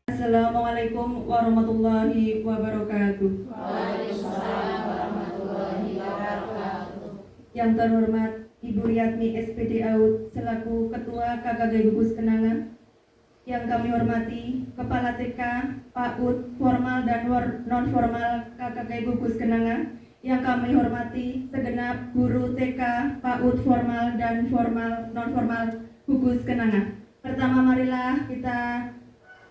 Assalamualaikum warahmatullahi wabarakatuh. Waalaikumsalam warahmatullahi wabarakatuh. Yang terhormat Ibu Riyadmi SPD AUD selaku Ketua KKG Gugus Kenanga. Yang kami hormati Kepala TK, PAUD, formal dan non-formal KKG Gugus Kenanga. Yang kami hormati segenap guru TK, PAUD, formal dan non-formal Gugus Kenanga. Pertama, marilah kita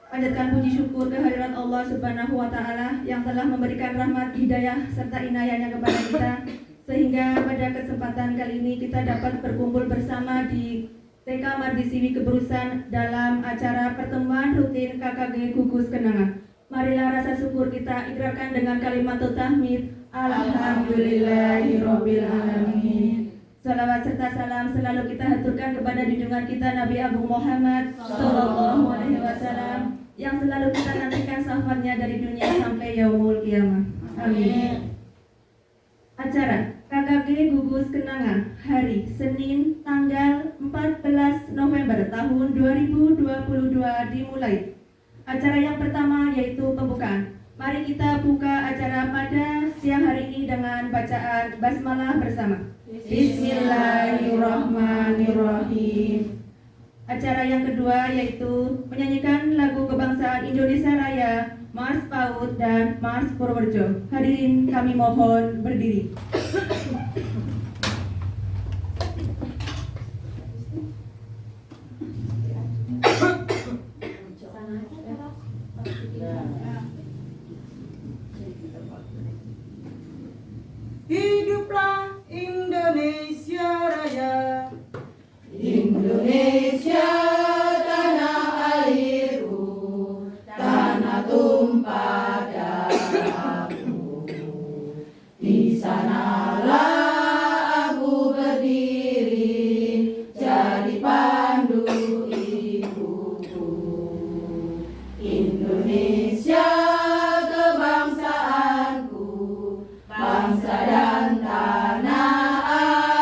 panjatkan puji syukur kehadirat Allah Subhanahu wa Ta'ala yang telah memberikan rahmat, hidayah serta inayahnya kepada kita, sehingga pada kesempatan kali ini kita dapat berkumpul bersama di TK Mardisiwi Keberusan dalam acara pertemuan rutin KKG Gugus Kenanga. Marilah rasa syukur kita ikrarkan dengan kalimat tahmid, Alhamdulillahirabbil alamin. Salawat serta salam selalu kita haturkan kepada junjungan kita Nabi Agung Muhammad Sallallahu Alaihi Wasallam yang selalu kita nantikan syafaatnya dari dunia sampai yaumul qiyamah. Amin. Acara KKG Gugus Kenanga hari Senin tanggal 14 November tahun 2022 dimulai. Acara yang pertama yaitu pembukaan. Mari kita buka acara pada siang hari ini dengan bacaan basmalah bersama. Bismillahirrahmanirrahim. Acara yang kedua yaitu menyanyikan lagu kebangsaan Indonesia Raya, Mars PAUD dan Mars Purworejo. Hadirin kami mohon berdiri. Hiduplah Indonesia Raya. Indonesia tanah airku, tanah tumpah darahku. Di sanalah aku berdiri, jadi pandu ibuku. Indonesia kebangsaanku, bangsa dan tanah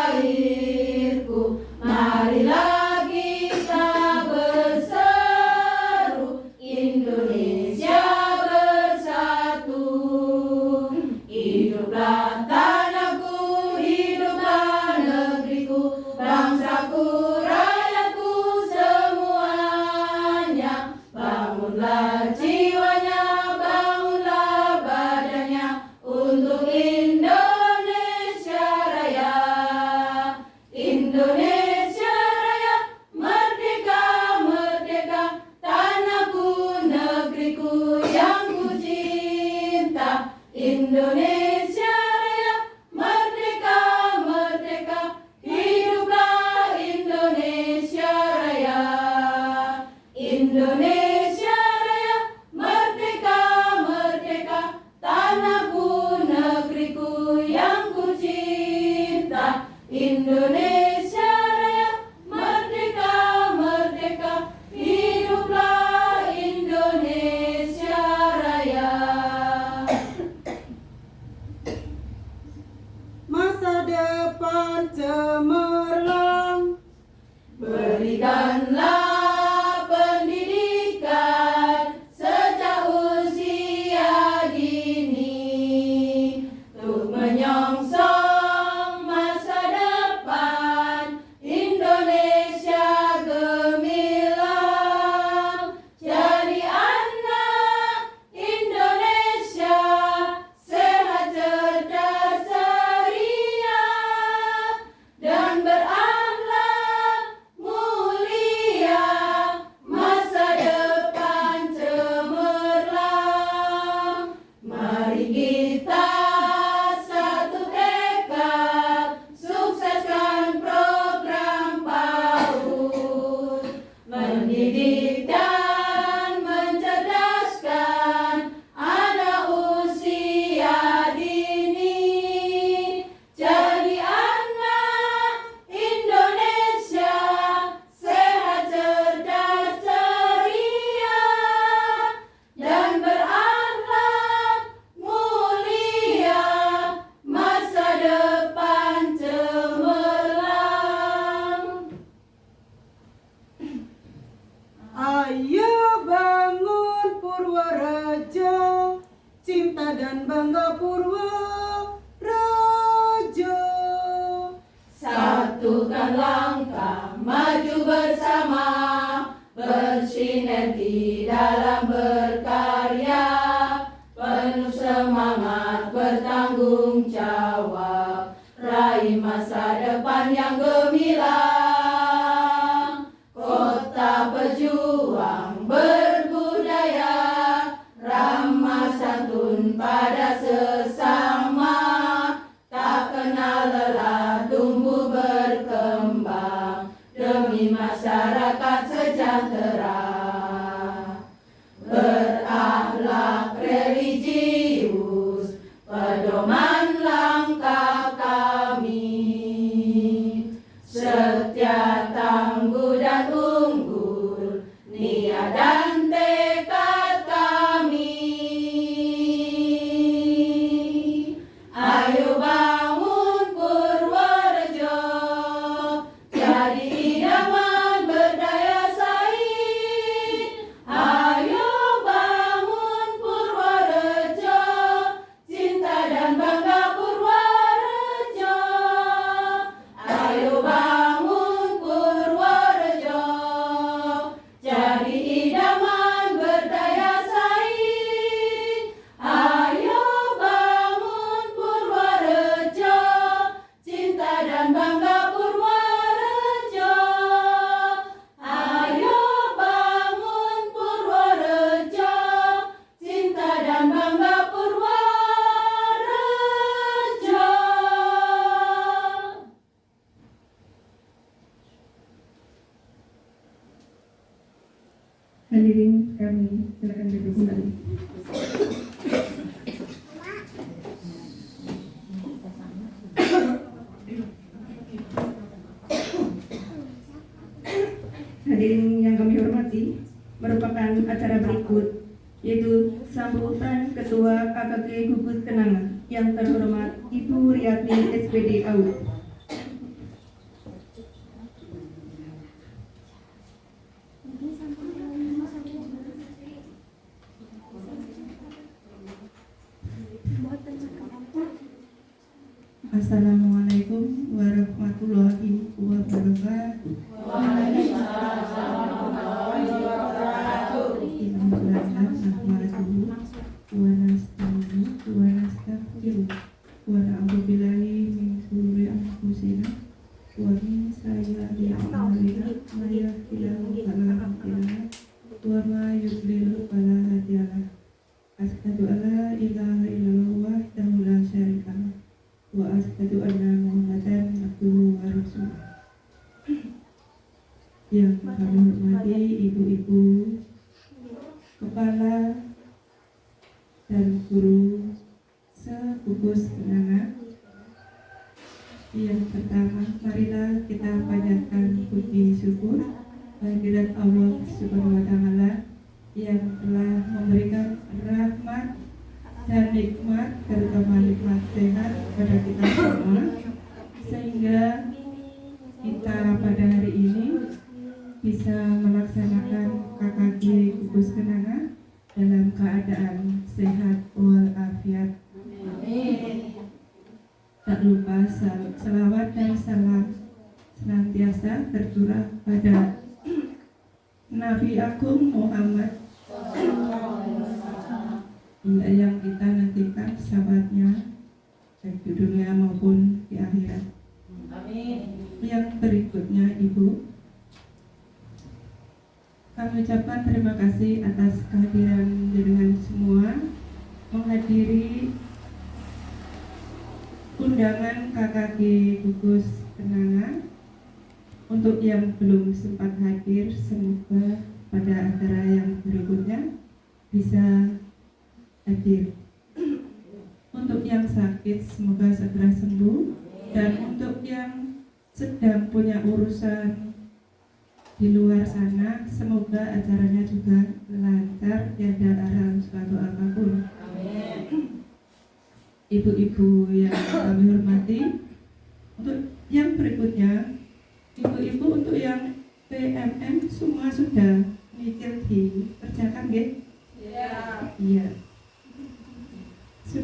airku. Marilah kita berseru, Indonesia bersatu. Hiduplah tanahku, hiduplah negeriku, bangsaku, rakyatku semuanya. Bangunlah jiwanya, bangunlah badannya untuk Indonesia Raya. Indonesia Raya, merdeka, merdeka, tanahku, negeriku yang ku cinta. Indonesia Raya, merdeka, merdeka, hiduplah Indonesia Raya. Indonesia Raya, merdeka, merdeka, tanahku, negeriku yang ku cinta. Indonesia Raya, merdeka, merdeka, hiduplah Indonesia Raya. Masa depan cemerlang, Berikanlah pendidikan sejak usia dini untuk menyongsong masa depan Indonesia gemilang. Jadi anak Indonesia sehat, cerdas, ceria, dan berakhlak mulia. Masa depan cemerlang. Mari kita satu tekad, sukseskan program PAUD, mendidik dan mencerdaskan anak usia dini. Jadi anak Indonesia sehat, cerdas, ceria, dan berakhlak mulia. Masa depan cemerlang. ayo bangun cinta dan bangga Purworejo. Satukan langkah maju bersama, bersinergi dalam berkarya, penuh semangat bertanggung jawab, raih masa depan yang gemilang. Kota pejuang berbudaya, ramah santun pada sesama, tak kenal lelah tumbuh berkembang demi masyarakat sejahtera. Berakhlak religius, pedoman langkah kami, setia, tangguh dan unggul, niat dan tekad kami. Ayo bangun Purworejo, jadi idaman berdaya saing. Ayo bangun Purworejo, cinta dan bangga Purworejo. Ayo bangun Purworejo, jadi idaman berdaya saing. Ayo bangun Purworejo, cinta dan bangga Purworejo. Ayo bangun Purworejo, cinta dan bangga Purworejo. Hadirin kami silakan duduk kembali. Hadirin yang kami hormati, merupakan acara berikut yaitu sambutan Ketua KKG Gugus Kenanga yang terhormat Ibu Riyatni SPD AUD. Assalamualaikum warahmatullahi wabarakatuh. Asyhadu alla ilaha illallah wahdahu la syarika lah wa asyhadu anna Muhammadan abduhu wa rasuluh. Yang kami hormati ibu-ibu, kepala dan guru se-Gugus Kenanga. Yang pertama, marilah kita panjatkan puji syukur kehadirat Allah Subhanahu wa Ta'ala yang telah memberikan rahmat dan nikmat, terutama nikmat sehat pada kita semua, sehingga kita pada hari ini bisa melaksanakan KKG Gugus Kenanga dalam keadaan sehat walafiat. Tak lupa selawat dan salam senantiasa tercurah pada Nabi Agung Muhammad yang kita nantikan sahabatnya baik di dunia maupun di akhirat. Yang berikutnya, Ibu, kami ucapkan terima kasih atas kehadiran dengan semua menghadiri undangan KKG Gugus Kenanga. Untuk yang belum sempat hadir, semoga pada acara yang berikutnya bisa hadir. Untuk yang sakit, semoga segera sembuh. Dan untuk yang sedang punya urusan di luar sana, semoga acaranya juga lancar, tiada hal suatu apapun. Ibu-ibu yang kami hormati, untuk yang berikutnya, ibu-ibu untuk yang PMM semua sudah mikir dikerjakan, nggih? Iya.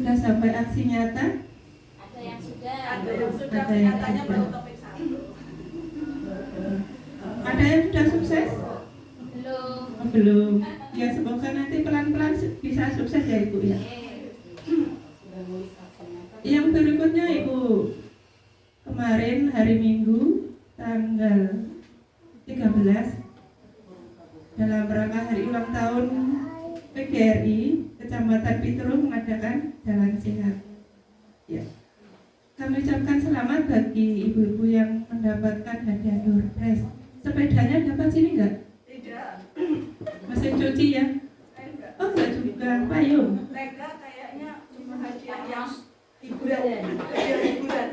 sudah sampai aksi nyata? Ada yang sudah. Ada yang sudah, Ada yang katanya sudah. baru topik 1. Ada yang sudah sukses? Belum. Oh, belum. Ya semoga nanti pelan-pelan bisa sukses ya Ibu ya. Yang berikutnya Ibu, kemarin hari Minggu tanggal 13 dalam rangka hari ulang tahun PGRI Kecamatan Pituru mengadakan jalan sehat. Ya. Kami ucapkan selamat bagi ibu-ibu yang mendapatkan hadiah door prize. Sepedanya dapat sini enggak? Tidak. Mesin cuci ya? Enggak. Oh enggak juga, payung. Lega kayaknya cuma hadiah yang hiburan. Hadiah hiburan.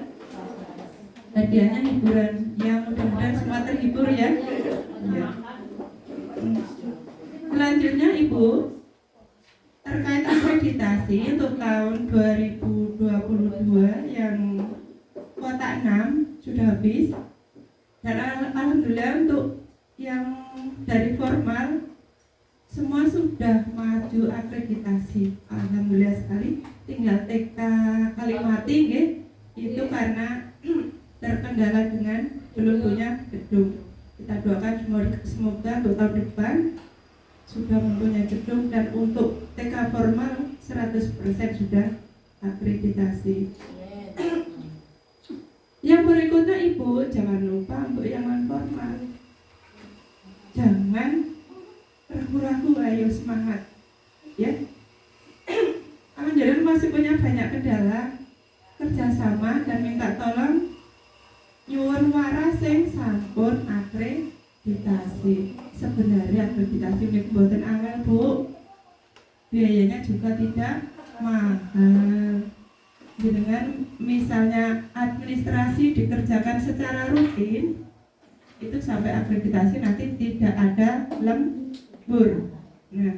Hadiahnya hiburan, yang mudah-mudahan semua terhibur ya. Ya. Selanjutnya Ibu, terkait akreditasi untuk tahun 2022 yang kotak 6 sudah habis, dan alhamdulillah untuk yang dari formal semua sudah maju akreditasi. Alhamdulillah sekali. Tinggal TK Kalimati nggih, itu karena terkendala dengan belum punya gedung. Kita doakan semoga untuk tahun depan sudah mempunyai gedung, dan untuk TK formal 100% sudah akreditasi. Yang berikutnya Ibu, jangan lupa untuk yang non formal. Jangan ragu-ragu, ayo semangat. Ya. Kalau jalan masih punya banyak kendala, kerjasama dan minta tolong nyuwun waras sing sampun akreditasi. Sebenarnya akreditasi ini buatan angel Bu, biayanya juga tidak mahal. Dengan misalnya administrasi dikerjakan secara rutin, itu sampai akreditasi nanti tidak ada lembur. Nah,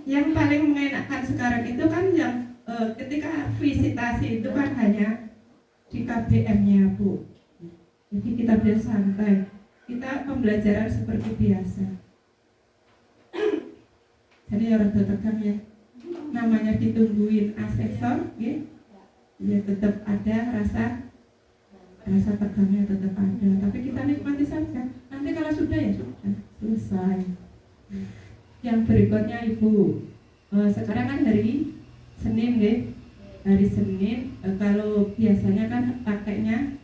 yang paling mengenakan sekarang itu kan yang ketika visitasi itu kan hanya di KBM-nya Bu. Jadi kita bisa santai, kita pembelajaran seperti biasa. Jadi orang tekan ya, namanya ditungguin asesor, ya tetap ada rasa tegangnya tetap ada. Tapi kita nikmati saja. Nanti kalau sudah ya sudah selesai. Yang berikutnya Ibu, sekarang kan hari Senin hari Senin. Kalau biasanya kan pakainya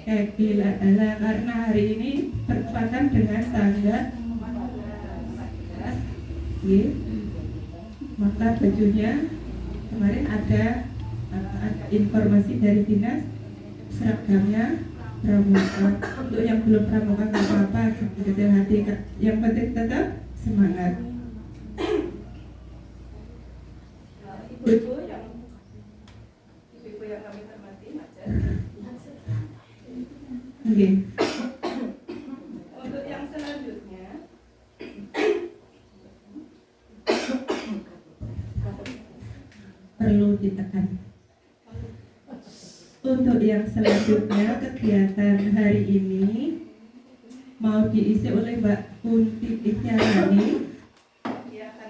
Bila karena hari ini bertepatan dengan tanggal 14, maka bajunya kemarin ada informasi dari dinas, seragamnya pramuka. Untuk yang belum pramuka nggak apa-apa, kecil hati, yang penting tetap semangat. Ibu-ibu yang kami hormati, Majen. Oke. Untuk yang selanjutnya, Perlu ditekan. Untuk yang selanjutnya, kegiatan hari ini mau diisi oleh Mbak Kunti Ityarani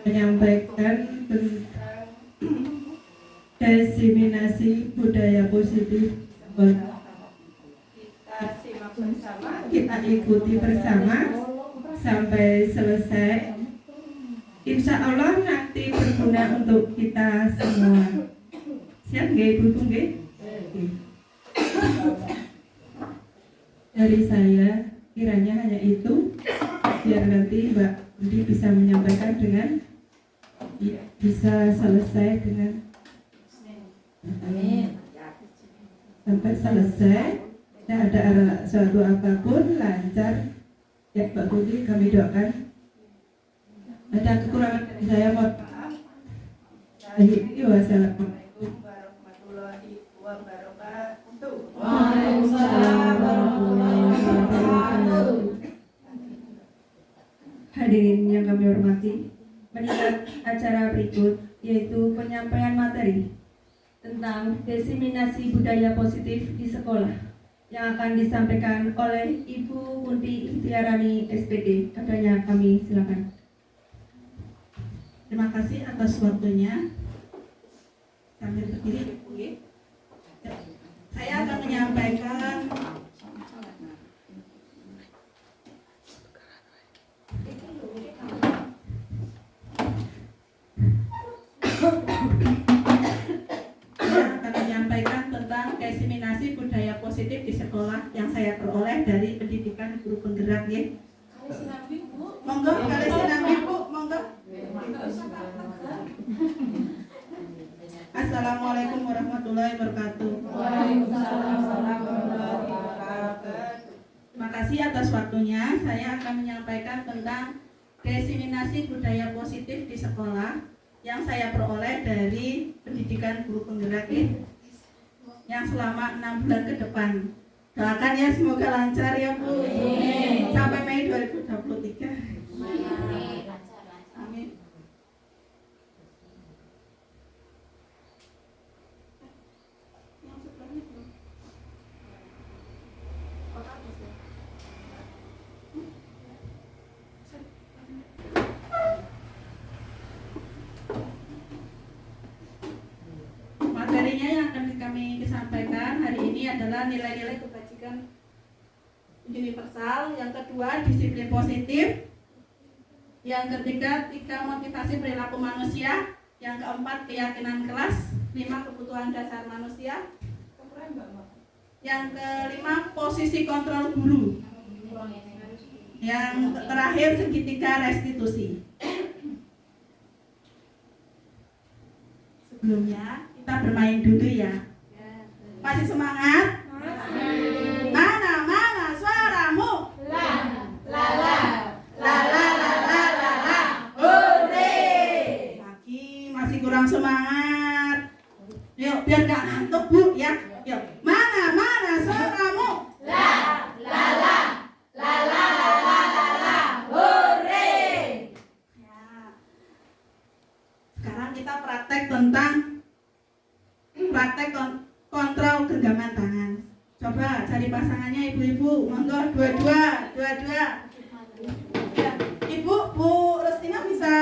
menyampaikan tentang diseminasi budaya positif. kita simak bersama. Kita ikuti bersama sampai selesai. Insya Allah nanti berguna untuk kita semua. Siap nggih Ibu nggih? Dari saya kiranya hanya itu, biar nanti Mbak Budi bisa menyampaikan dengan bisa selesai dengan sampai selesai. Tidak ada suatu apapun lancar ya Mbak Budi, kami doakan. Ada kekurangan saya mohon maaf. Assalamualaikum warahmatullahi wabarakatuh. Waalaikumsalam warahmatullahi wabarakatuh. Hadirin yang kami hormati, meningkat acara berikut yaitu penyampaian materi tentang diseminasi budaya positif di sekolah yang akan disampaikan oleh Ibu Kunti Ikhtiarani SPD. Katanya kami silakan. Terima kasih atas waktunya. sambil berdiri Ibu ya. Saya akan menyampaikan tentang diseminasi budaya positif di sekolah yang saya peroleh dari pendidikan guru penggerak ya. Monggo, kali sinambi Bu, monggo. Assalamualaikum warahmatullahi wabarakatuh. Waalaikumsalam warahmatullahi wabarakatuh. Terima kasih atas waktunya. Saya akan menyampaikan tentang diseminasi budaya positif di sekolah yang saya peroleh dari pendidikan guru penggerak yang selama 6 bulan ke depan. Doakan ya semoga lancar ya Bu. Sampai Mei 2023. Amin. Materinya yang akan kami sampaikan hari ini adalah nilai-nilai kebajikan universal, yang kedua disiplin positif, yang ketiga 3 motivasi perilaku manusia, yang keempat keyakinan kelas, 5 kebutuhan dasar manusia, yang kelima posisi kontrol guru, yang terakhir segitiga restitusi. Sebelumnya kita bermain dulu ya. Masih semangat? Mana suaramu? La la la La la la la la la. Hore! Lagi masih kurang semangat. Yuk, biar gak ngantuk Bu ya. Yuk, mana suaramu? la la la la la la la la. Hore! Ya. Sekarang kita praktek tentang kontrol genggaman tangan. Coba cari pasangannya ibu-ibu, monggo dua-dua. Ya. Ibu, Bu Rustina bisa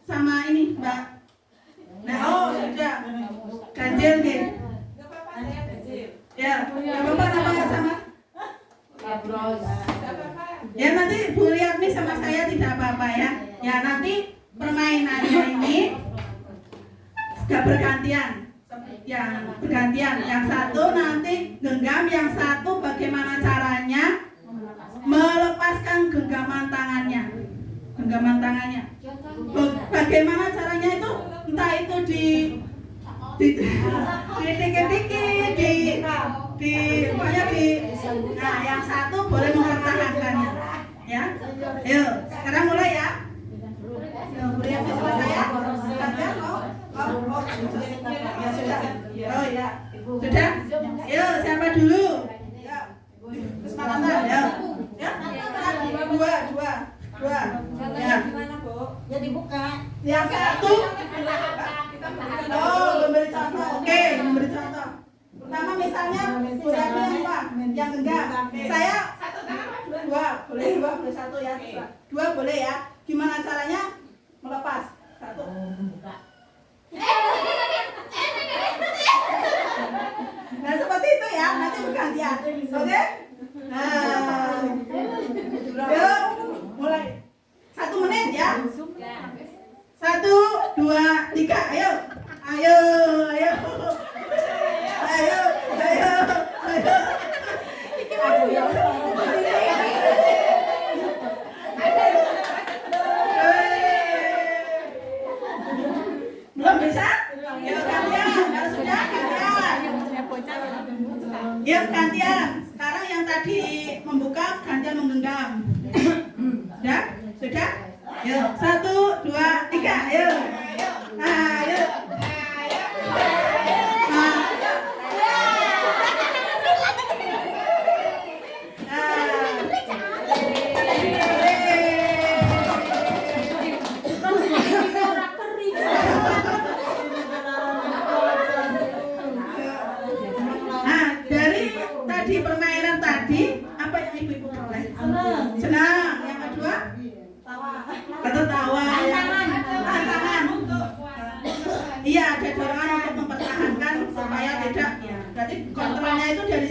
sama ini Mbak. Nah, oh sudah. Ganjil nih. Enggak apa-apa, saya kecil. Ya, nggak apa-apa namanya sama. Enggak apa-apa. Ya nanti Bu lihat nih sama saya tidak apa-apa ya. Ya nanti permainannya ini gak bergantian. Yang bergantian, yang satu nanti genggam, yang satu bagaimana caranya melepaskan genggaman tangannya. Bagaimana caranya itu, entah itu nah yang satu boleh mempertahankannya ya. Yuk sekarang mulai ya. Yuk boleh sama saya. Oh ya, sudah. Yuk siapa dulu? Terus makan ya. Ya, dua. Ya. Gimana, Bu? Ya dibuka. Yang satu. Oh, memberi contoh. Oke, memberi contoh. Pertama misalnya suratnya apa? Yang enggak. Saya dua, boleh satu ya. Dua boleh ya. Gimana caranya melepas? Satu. Nah seperti itu ya, nanti bergantian. Oke? Nah, yuk mulai. 1 menit ya. 1, 2, 3, ayo. Belum bisa? Yuk gantian, harus sudah gantian. Yuk gantian. Sekarang yang tadi membuka gantian menggenggam. Sudah? Yuk 1, 2, 3, ayo. Ayo. Di permainan tadi apa yang ibu-ibu peroleh? Senang. Yang kedua? Tawa.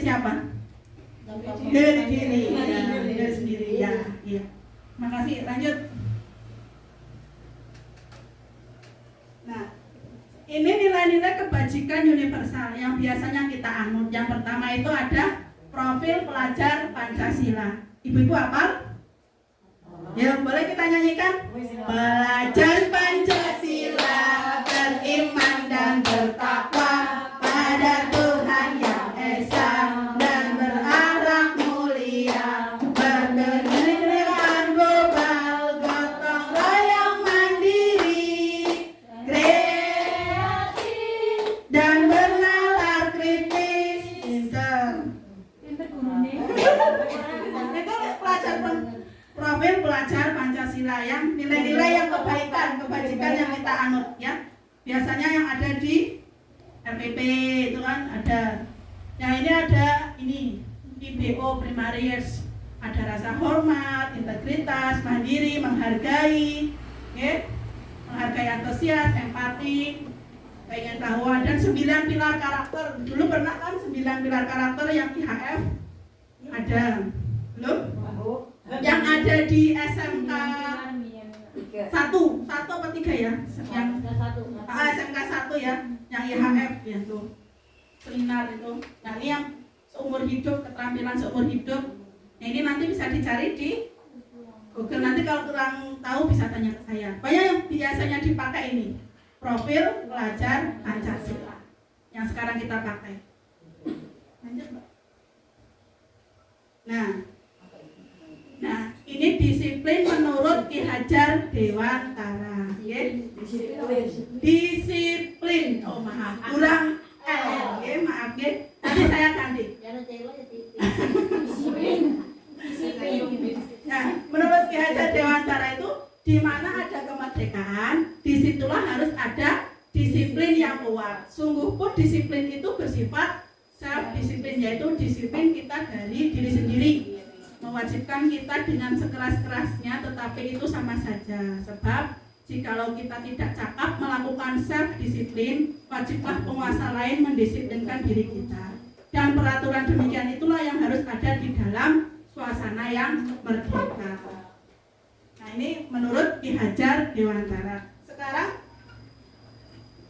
siapa? Diri diri, ya, diri sendiri, ya, iya. Makasih, lanjut. Nah, ini nilai-nilai kebajikan universal yang biasanya kita anut. Yang pertama itu ada profil pelajar Pancasila. Ibu-ibu hafal? Ya, boleh kita nyanyikan? Pelajar Pancasila beriman dan bertakwa pada Tuhan yang Esa dan berakhlak mulia, berkenegaraan global, gotong royong mandiri, kreatif dan bernalar kritis. Pinter. Itu pelajar profil pelajar Pancasila yang nilai-nilai yang kebajikan yang kita anut ya. Biasanya yang ada di RPP itu kan ada. Yang ini ada IBO primaris, ada rasa hormat, integritas, mandiri, menghargai, menghargai antusias, empati, pengetahuan, dan 9 pilar karakter. Dulu pernah kan 9 pilar karakter yang IHF ada, belum? Yang ada di SMK 1 apa 3 ya? Yang SMK 1 ya, yang IHF ya tuh. Seminar itu. Nah, ini yang seumur hidup, keterampilan seumur hidup. Nah, ini nanti bisa dicari di Google. Nanti kalau kurang tahu bisa tanya ke saya. Pokoknya yang biasanya dipakai ini profil pelajar Pancasila yang sekarang kita pakai. Lanjut, Mbak. Nah, ini disiplin menurut Ki Hajar Dewantara. Disiplin. Oh, maaf. Kurang maaf ya. Nanti saya ganti. Nah, menurut Ki Hajar Dewantara itu di mana ada kemerdekaan, disitulah harus ada disiplin yang kuat. Sungguh pun disiplin itu bersifat self-disiplin, yaitu disiplin kita dari diri sendiri. Mewajibkan kita dengan sekeras-kerasnya, tetapi itu sama saja. Sebab jikalau kita tidak cakap melakukan self-disiplin, wajiblah penguasa lain mendisiplinkan diri kita. Dan peraturan demikian itulah yang harus ada di dalam suasana yang merdeka. Nah, ini menurut Ki Hajar Dewantara. Sekarang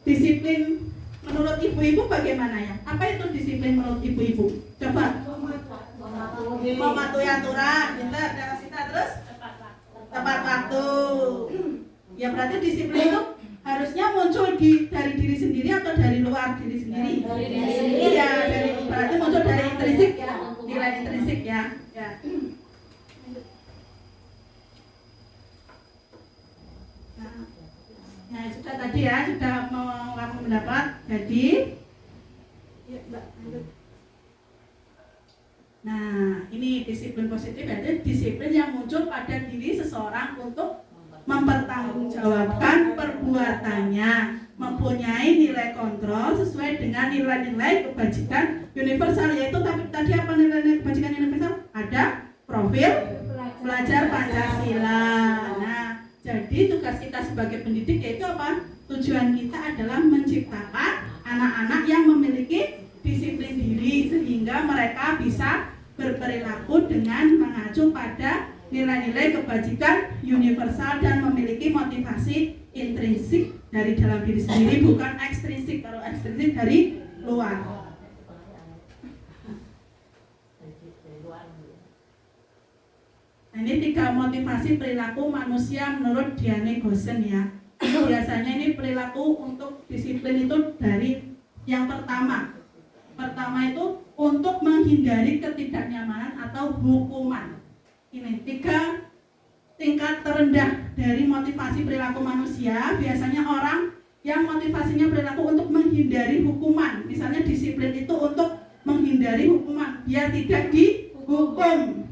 disiplin menurut ibu-ibu bagaimana ya? Apa itu disiplin menurut ibu-ibu? Coba. Mematuhi aturan, terus tepat waktu. Ya berarti disiplin itu harusnya muncul dari diri sendiri atau dari luar diri sendiri? Dari diri sendiri. Iya, berarti muncul dari intrinsik ya, nilai intrinsik ya. Nah, sudah tadi ya, sudah mengungkapkan pendapat. Jadi, ya, Mbak, lanjut. Nah, ini disiplin positif, yaitu disiplin yang muncul pada diri seseorang untuk mempertanggungjawabkan perbuatannya, mempunyai nilai kontrol sesuai dengan nilai-nilai kebajikan universal, yaitu tadi apa nilai-nilai kebajikan universal? Ada profil pelajar Pancasila. Nah, jadi tugas kita sebagai pendidik yaitu apa? Tujuan kita adalah menciptakan anak-anak yang memiliki disiplin diri sehingga mereka bisa berperilaku dengan mengacu pada nilai-nilai kebajikan universal dan memiliki motivasi intrinsik dari dalam diri sendiri, bukan ekstrinsik. Kalau ekstrinsik dari luar. Nah, ini 3 motivasi perilaku manusia menurut Diane Goosen ya. Biasanya ini perilaku untuk disiplin itu dari yang pertama itu untuk menghindari ketidaknyamanan atau hukuman. Ini 3 tingkat terendah dari motivasi perilaku manusia. Biasanya orang yang motivasinya perilaku untuk menghindari hukuman. Misalnya disiplin itu untuk menghindari hukuman, biar tidak dihukum.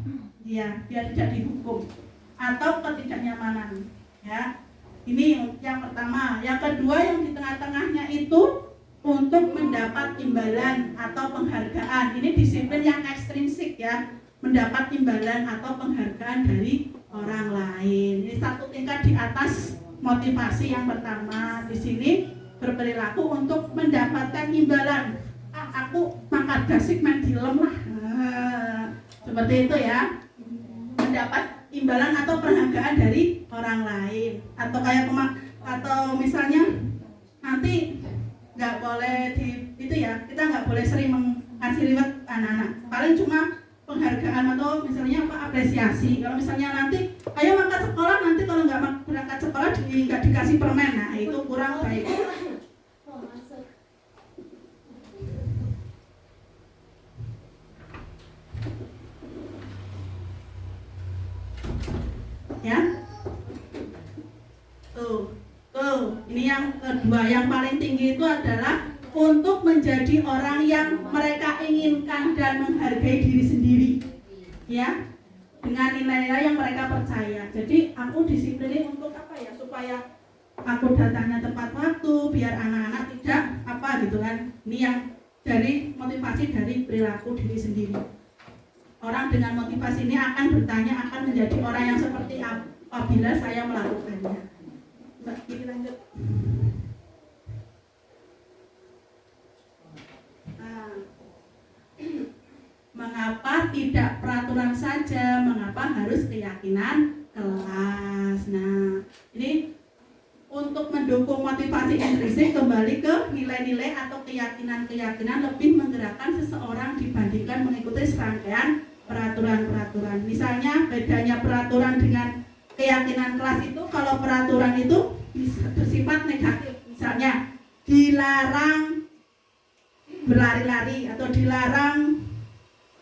Ya, biar tidak dihukum atau ketidaknyamanan. Ya, ini yang pertama. Yang kedua yang di tengah-tengahnya itu untuk mendapat imbalan atau penghargaan. Ini disiplin yang ekstrinsik ya, mendapat imbalan atau penghargaan dari orang lain. Ini 1 tingkat di atas motivasi yang pertama. Di sini berperilaku untuk mendapatkan imbalan. aku mangkat gasik main film lah. Seperti itu ya. Mendapat imbalan atau penghargaan dari orang lain. Atau kayak atau misalnya nanti nggak boleh itu ya, kita nggak boleh sering mengasih reward anak-anak. Paling cuma penghargaan atau misalnya apresiasi. Kalau misalnya nanti ayo mangkat sekolah, nanti kalau nggak berangkat sekolah nggak dikasih permen, nah itu kurang baik. Ya, tuh, ini yang kedua, yang paling tinggi itu adalah untuk menjadi orang yang mereka inginkan dan menghargai diri sendiri, ya, dengan nilai-nilai yang mereka percaya. Jadi aku disiplin untuk apa ya, supaya aku datangnya tepat waktu, biar anak-anak tidak apa gitu kan. Ini yang dari motivasi dari perilaku diri sendiri. Orang dengan motivasi ini akan bertanya, akan menjadi orang yang seperti apa apabila saya melakukannya. Mbak, ini lanjut. Mengapa tidak peraturan saja? Mengapa harus keyakinan kelas? Nah, ini untuk mendukung motivasi intrinsik kembali ke nilai-nilai atau keyakinan-keyakinan lebih menggerakkan seseorang dibandingkan mengikuti serangkaian peraturan-peraturan. Misalnya bedanya peraturan dengan keyakinan kelas itu, kalau peraturan itu bersifat negatif. Misalnya dilarang berlari-lari atau dilarang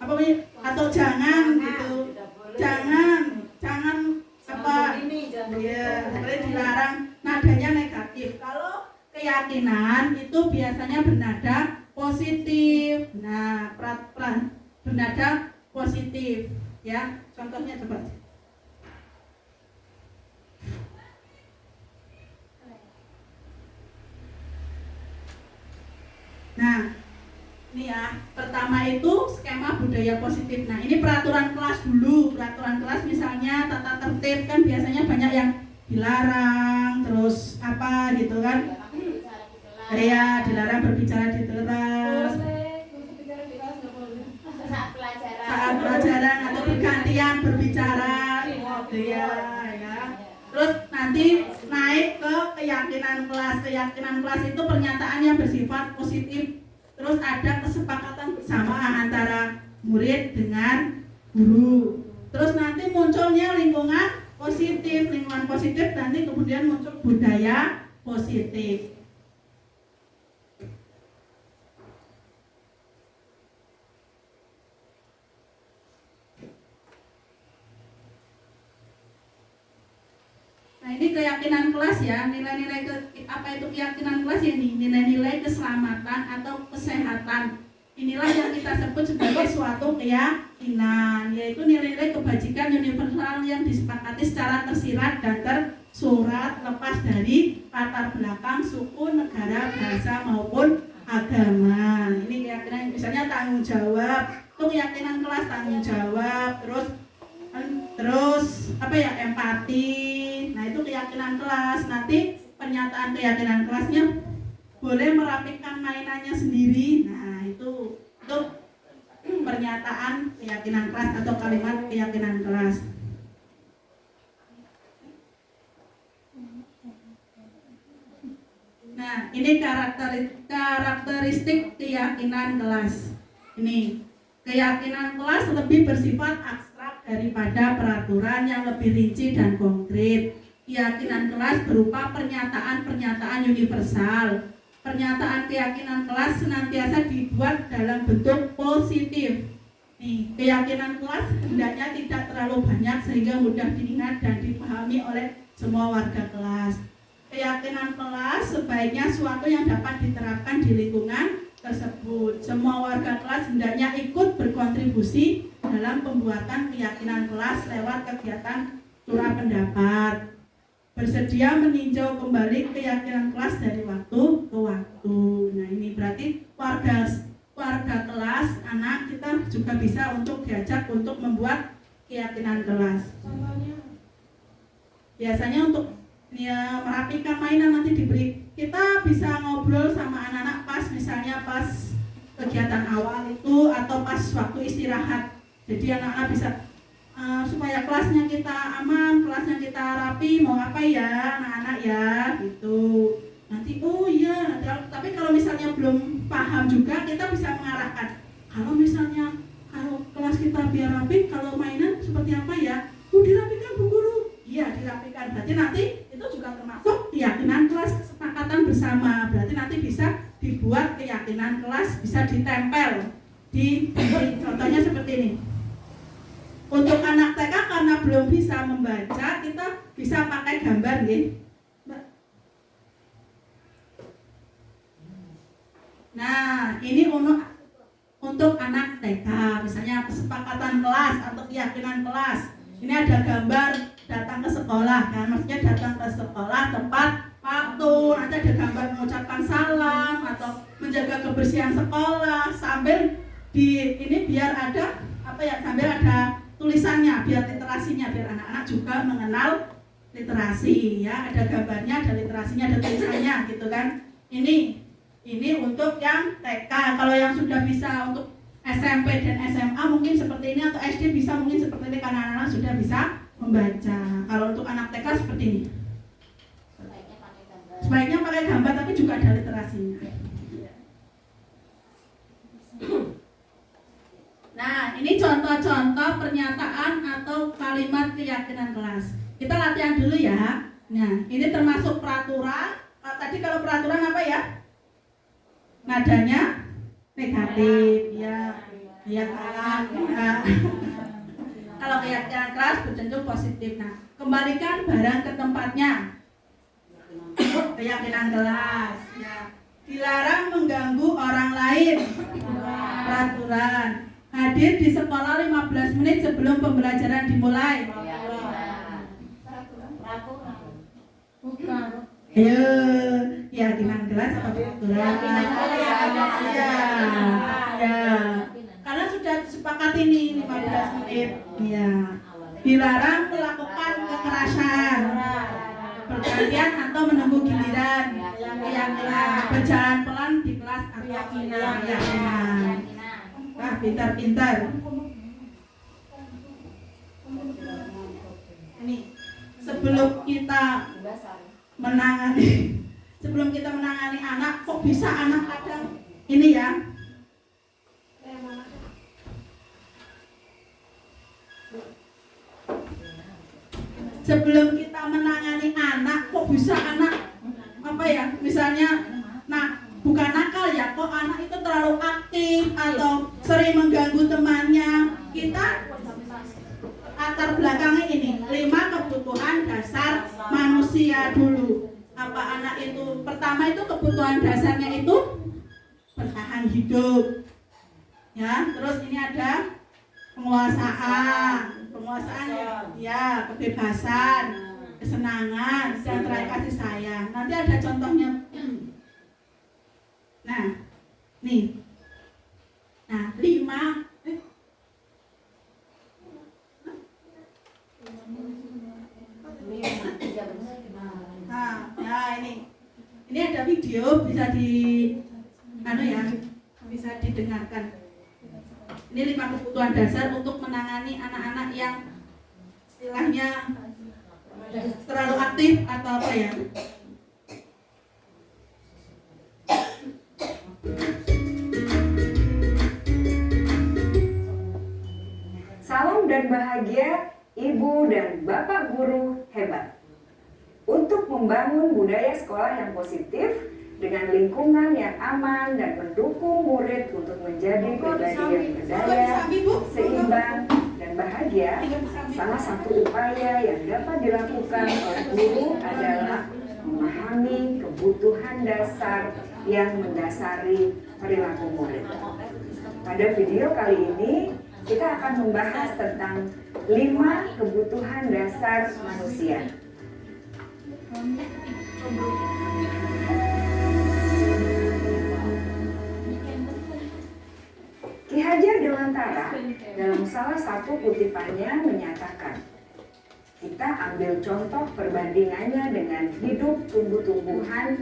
apa atau jangan gitu. Jangan apa ya, dilarang, nadanya negatif. Kalau keyakinan itu biasanya bernada positif. Nah, bernada positif ya. Contohnya coba. Nah, ini ya, pertama itu skema budaya positif. Nah, ini peraturan kelas dulu. Peraturan kelas misalnya tata tertib kan biasanya banyak yang dilarang, terus apa gitu kan? Ya, dilarang berbicara di kelas. Saat pelajaran atau bergantian berbicara, ya. Terus nanti naik ke keyakinan kelas. Keyakinan kelas itu pernyataan yang bersifat positif. Terus ada kesepakatan bersama antara murid dengan guru. Terus nanti munculnya lingkungan positif. Lingkungan positif nanti kemudian muncul budaya positif. Nah, ini keyakinan kelas ya, nilai-nilai apa itu keyakinan kelas ya, nih nilai-nilai keselamatan atau kesehatan. Inilah yang kita sebut sebagai suatu keyakinan, yaitu nilai-nilai kebajikan universal yang disepakati secara tersirat dan tersurat lepas dari latar belakang suku, negara, bahasa maupun agama. Ini keyakinan, misalnya tanggung jawab, itu keyakinan kelas, tanggung jawab, terus apa ya, empati. Nah, itu keyakinan kelas. Nanti pernyataan keyakinan kelasnya boleh merapikan mainannya sendiri. Nah, itu pernyataan keyakinan kelas atau kalimat keyakinan kelas. Nah, ini karakteristik keyakinan kelas. Ini keyakinan kelas lebih bersifat abstrak daripada peraturan yang lebih rinci dan konkret. Keyakinan kelas berupa pernyataan-pernyataan universal. Pernyataan keyakinan kelas senantiasa dibuat dalam bentuk positif. Nih, keyakinan kelas hendaknya tidak terlalu banyak sehingga mudah diingat dan dipahami oleh semua warga kelas. Keyakinan kelas sebaiknya suatu yang dapat diterapkan di lingkungan tersebut. Semua warga kelas hendaknya ikut berkontribusi dalam pembuatan keyakinan kelas lewat kegiatan curah pendapat. Bersedia meninjau kembali keyakinan kelas dari waktu ke waktu. Nah, ini berarti warga kelas, anak kita juga bisa untuk diajak untuk membuat keyakinan kelas. Contohnya, biasanya untuk ya, merapikan mainan nanti diberi, kita bisa ngobrol sama anak-anak pas misalnya pas kegiatan awal itu atau pas waktu istirahat. Jadi anak-anak bisa supaya kelasnya kita aman, kelasnya kita rapi, mau apa ya anak-anak ya gitu. Nanti oh iya, tapi kalau misalnya belum paham juga kita bisa mengarahkan. Kalau misalnya kalau kelas kita biar rapi, kalau mainan seperti apa ya? Dirapikan Bu Guru. Iya, dirapikan. Berarti nanti itu juga termasuk keyakinan kelas, kesepakatan bersama. Berarti nanti bisa dibuat keyakinan kelas, bisa ditempel di contohnya seperti ini. Untuk anak TK karena belum bisa membaca, kita bisa pakai gambar nggih. Nah, ini untuk anak TK, misalnya kesepakatan kelas atau keyakinan kelas. Ini ada gambar datang ke sekolah, kan? Maksudnya datang ke sekolah tepat waktu. Nanti ada gambar mengucapkan salam atau menjaga kebersihan sekolah sambil di ini biar ada apa ya? Sambil ada tulisannya, biar literasinya, biar anak-anak juga mengenal literasi ya. Ada gambarnya, ada literasinya, ada tulisannya gitu kan. Ini untuk yang TK. Kalau yang sudah bisa untuk SMP dan SMA mungkin seperti ini, atau SD bisa mungkin seperti ini karena anak-anak sudah bisa membaca. Kalau untuk anak TK seperti ini. Sebaiknya pakai gambar tapi juga ada literasinya. Nah, ini contoh-contoh pernyataan atau kalimat keyakinan kelas. Kita latihan dulu ya. Nah, ini termasuk peraturan. Tadi kalau peraturan apa ya? Nadanya negatif ya, ya kan. Kalau keyakinan kelas bercenderung positif. Nah, kembalikan barang ke tempatnya. Keyakinan kelas ya. Dilarang mengganggu orang lain. Peraturan. Hadir di sekolah 15 menit sebelum pembelajaran dimulai. Ayo, keyakinan kelas apa peraturan? Ya, ya. Karena sudah sepakat ini 15 menit. Ya. Dilarang melakukan kekerasan, pergantian atau menunggu giliran. Keyakinan berjalan pelan di kelas atau keyakinan. Ah, pintar-pintar. Ini sebelum kita menangani anak, kok bisa anak kadang ini ya. Sebelum kita menangani anak, kok bisa anak apa ya? Misalnya, bukan nakal ya, kok anak itu terlalu aktif atau sering mengganggu temannya. Kita latar belakangnya ini 5 kebutuhan dasar manusia dulu. Apa anak itu? Pertama itu kebutuhan dasarnya itu bertahan hidup. Ya, terus ini ada penguasaan ya, kebebasan, kesenangan, dan terakhir kasih sayang. Nanti ada contohnya. Nah, nih. Nah, 5 ini ada video bisa bisa didengarkan. Ini 5 kebutuhan dasar untuk menangani anak-anak yang istilahnya terlalu aktif atau apa ya. Salam dan bahagia Ibu dan Bapak guru hebat. Untuk membangun budaya sekolah yang positif dengan lingkungan yang aman dan mendukung murid untuk menjadi pribadi yang berdaya, seimbang, dan bahagia, salah satu upaya yang dapat dilakukan oleh guru adalah memahami kebutuhan dasar yang mendasari perilaku murid. Pada video kali ini, kita akan membahas tentang 5 kebutuhan dasar manusia. Ki Hajar Dewantara dalam salah satu kutipannya menyatakan, kita ambil contoh perbandingannya dengan hidup tumbuh-tumbuhan.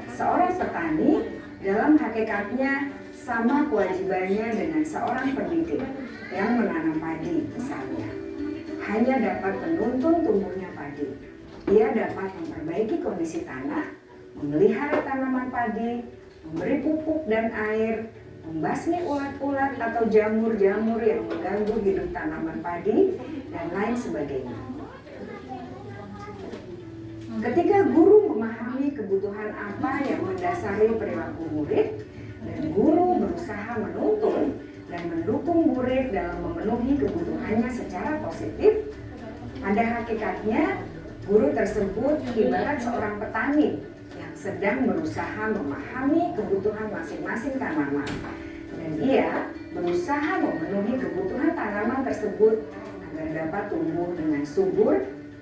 Seorang petani dalam hakikatnya sama kewajibannya dengan seorang pendidik yang menanam padi misalnya. Hanya dapat menuntun tumbuhnya padi. Ia dapat memperbaiki kondisi tanah, memelihara tanaman padi, memberi pupuk dan air, membasmi ulat-ulat atau jamur-jamur yang mengganggu hidup tanaman padi, dan lain sebagainya. Ketika guru memahami kebutuhan apa yang mendasari perilaku murid, dan guru berusaha menuntun dan mendukung murid dalam memenuhi kebutuhannya secara positif, pada hakikatnya guru tersebut ibarat seorang petani yang sedang berusaha memahami kebutuhan masing-masing tanaman, dan ia berusaha memenuhi kebutuhan tanaman tersebut agar dapat tumbuh dengan subur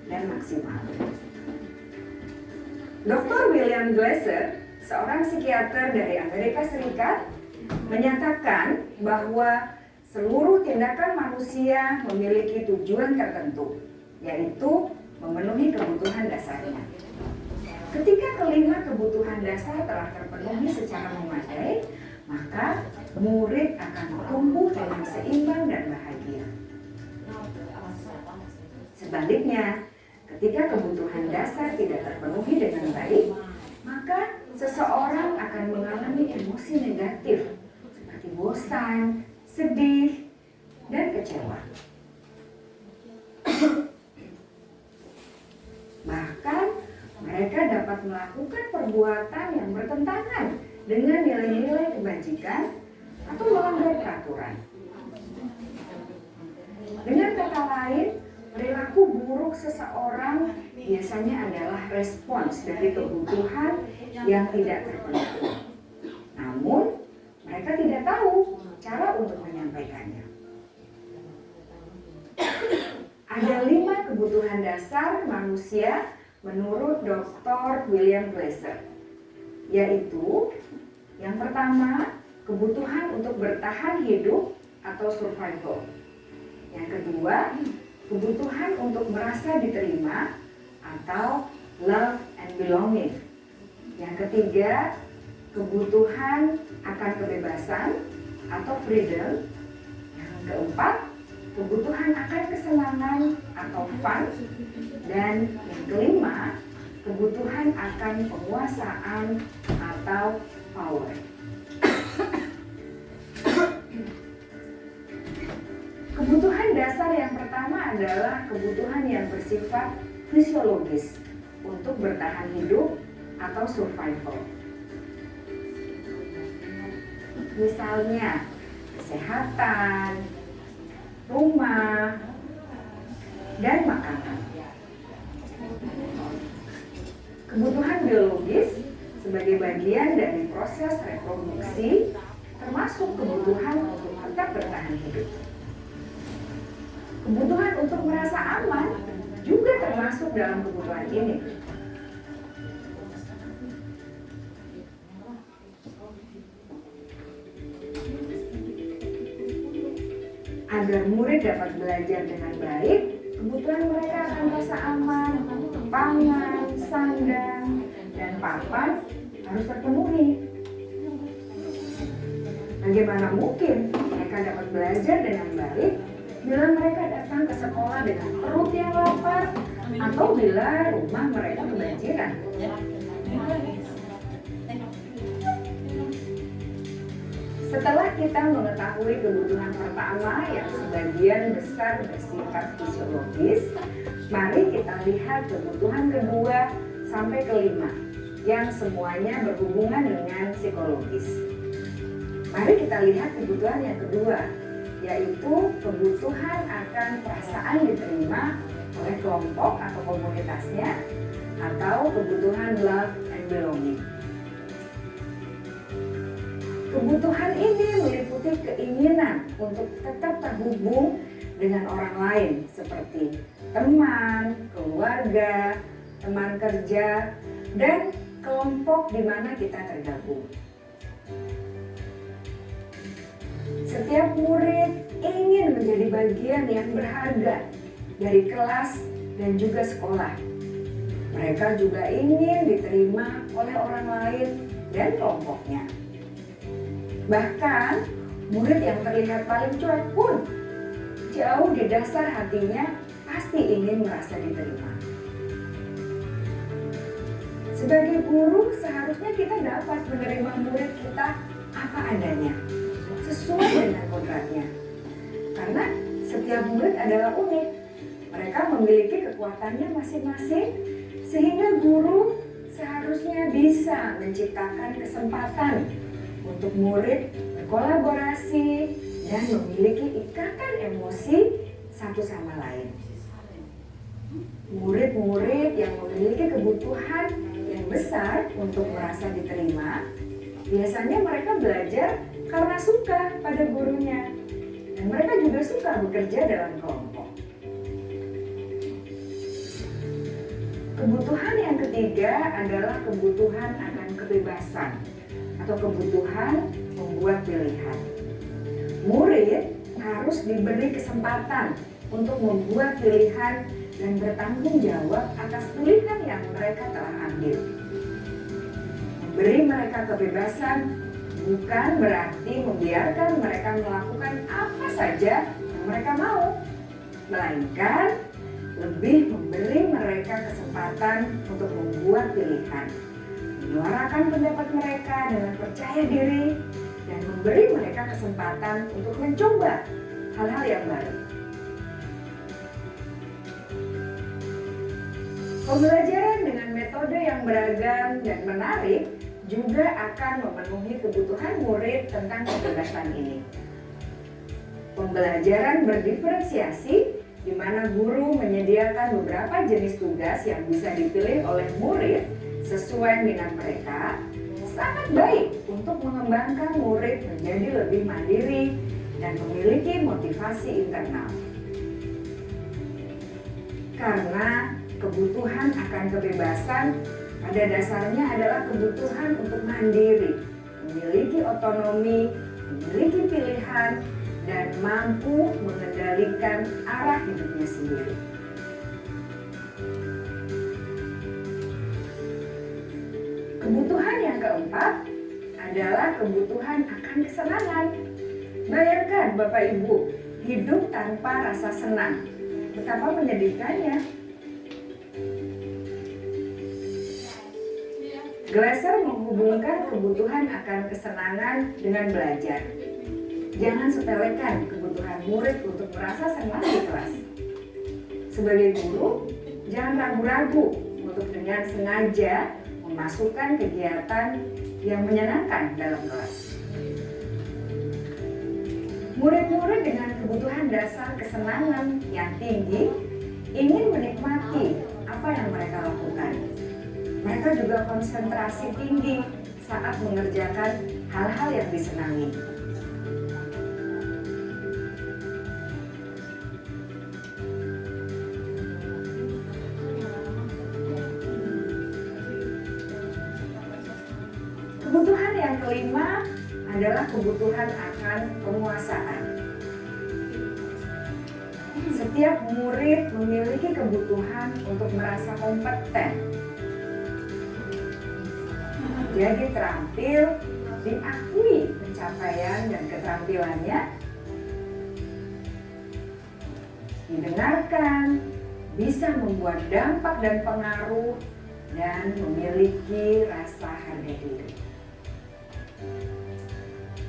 dan maksimal. Dr. William Glasser, seorang psikiater dari Amerika Serikat, menyatakan bahwa seluruh tindakan manusia memiliki tujuan tertentu, yaitu memenuhi kebutuhan dasarnya. Ketika kelima kebutuhan dasar telah terpenuhi secara memadai, maka murid akan tumbuh dengan seimbang dan bahagia. Sebaliknya, ketika kebutuhan dasar tidak terpenuhi dengan baik, maka seseorang akan mengalami emosi negatif seperti bosan, sedih, dan kecewa. Bahkan mereka dapat melakukan perbuatan yang bertentangan dengan nilai-nilai kebajikan atau melanggar peraturan. Dengan kata lain, perilaku buruk seseorang biasanya adalah respons dari kebutuhan yang tidak terpenuhi. Namun, mereka tidak tahu cara untuk menyampaikannya. Ada 5 kebutuhan dasar manusia menurut Dr. William Glasser, yaitu yang pertama, kebutuhan untuk bertahan hidup atau survival. Yang kedua, kebutuhan untuk merasa diterima atau love and belonging. Yang ketiga, kebutuhan akan kebebasan atau freedom. Yang keempat, kebutuhan akan kesenangan atau fun. Dan yang kelima, kebutuhan akan penguasaan atau power. Kebutuhan dasar yang pertama adalah kebutuhan yang bersifat fisiologis untuk bertahan hidup atau survival. Misalnya, kesehatan, rumah, dan makanan. Kebutuhan biologis sebagai bagian dari proses reproduksi termasuk kebutuhan untuk tetap bertahan hidup. Kebutuhan untuk merasa aman juga termasuk dalam kebutuhan ini. Agar murid dapat belajar dengan baik, kebutuhan mereka akan rasa aman, pangan, sandang, dan papan harus terpenuhi. Bagaimana mungkin mereka dapat belajar dengan baik bila mereka datang ke sekolah dengan perut yang lapar atau bila rumah mereka kebanjiran? Setelah kita mengetahui kebutuhan pertama yang sebagian besar bersifat fisiologis, mari kita lihat kebutuhan kedua sampai kelima yang semuanya berhubungan dengan psikologis. Mari kita lihat kebutuhan yang kedua, yaitu kebutuhan akan perasaan diterima oleh kelompok atau komunitasnya, atau kebutuhan love and belonging. Kebutuhan ini meliputi keinginan untuk tetap terhubung dengan orang lain seperti teman, keluarga, teman kerja, dan kelompok di mana kita tergabung. Setiap murid ingin menjadi bagian yang berharga dari kelas dan juga sekolah. Mereka juga ingin diterima oleh orang lain dan kelompoknya. Bahkan murid yang terlihat paling cuek pun jauh di dasar hatinya pasti ingin merasa diterima. Sebagai guru, seharusnya kita dapat menerima murid kita apa adanya, sesuai dengan kodratnya. Karena setiap murid adalah unik. Mereka memiliki kekuatannya masing-masing, sehingga guru seharusnya bisa menciptakan kesempatan untuk murid berkolaborasi dan memiliki ikatan emosi satu sama lain. Murid-murid yang memiliki kebutuhan yang besar untuk merasa diterima, biasanya mereka belajar karena suka pada gurunya, dan mereka juga suka bekerja dalam kelompok. Kebutuhan yang ketiga adalah kebutuhan akan kebebasan atau kebutuhan membuat pilihan. Murid harus diberi kesempatan untuk membuat pilihan dan bertanggung jawab atas pilihan yang mereka telah ambil. Memberi mereka kebebasan bukan berarti membiarkan mereka melakukan apa saja yang mereka mau, melainkan lebih memberi mereka kesempatan untuk membuat pilihan, menyuarakan pendapat mereka dengan percaya diri, dan memberi mereka kesempatan untuk mencoba hal-hal yang baru. Pembelajaran dengan metode yang beragam dan menarik juga akan memenuhi kebutuhan murid tentang kebebasan ini. Pembelajaran berdiferensiasi, di mana guru menyediakan beberapa jenis tugas yang bisa dipilih oleh murid sesuai minat mereka, sangat baik untuk mengembangkan murid menjadi lebih mandiri dan memiliki motivasi internal. Karena kebutuhan akan kebebasan pada dasarnya adalah kebutuhan untuk mandiri, memiliki otonomi, memiliki pilihan, dan mampu mengendalikan arah hidupnya sendiri. Kebutuhan yang keempat adalah kebutuhan akan kesenangan. Bayangkan Bapak Ibu, hidup tanpa rasa senang. Betapa menyedihkannya. Glasser menghubungkan kebutuhan akan kesenangan dengan belajar. Jangan sepelekan kebutuhan murid untuk merasa senang di kelas. Sebagai guru, jangan ragu-ragu untuk dengan sengaja memasukkan kegiatan yang menyenangkan dalam kelas. Murid-murid dengan kebutuhan dasar kesenangan yang tinggi ingin menikmati apa yang mereka lakukan. Mereka juga konsentrasi tinggi saat mengerjakan hal-hal yang disenangi. Kebutuhan yang kelima adalah kebutuhan akan penguasaan. Setiap murid memiliki kebutuhan untuk merasa kompeten, jadi terampil, diakui pencapaian dan keterampilannya, didengarkan, bisa membuat dampak dan pengaruh, dan memiliki rasa harga diri.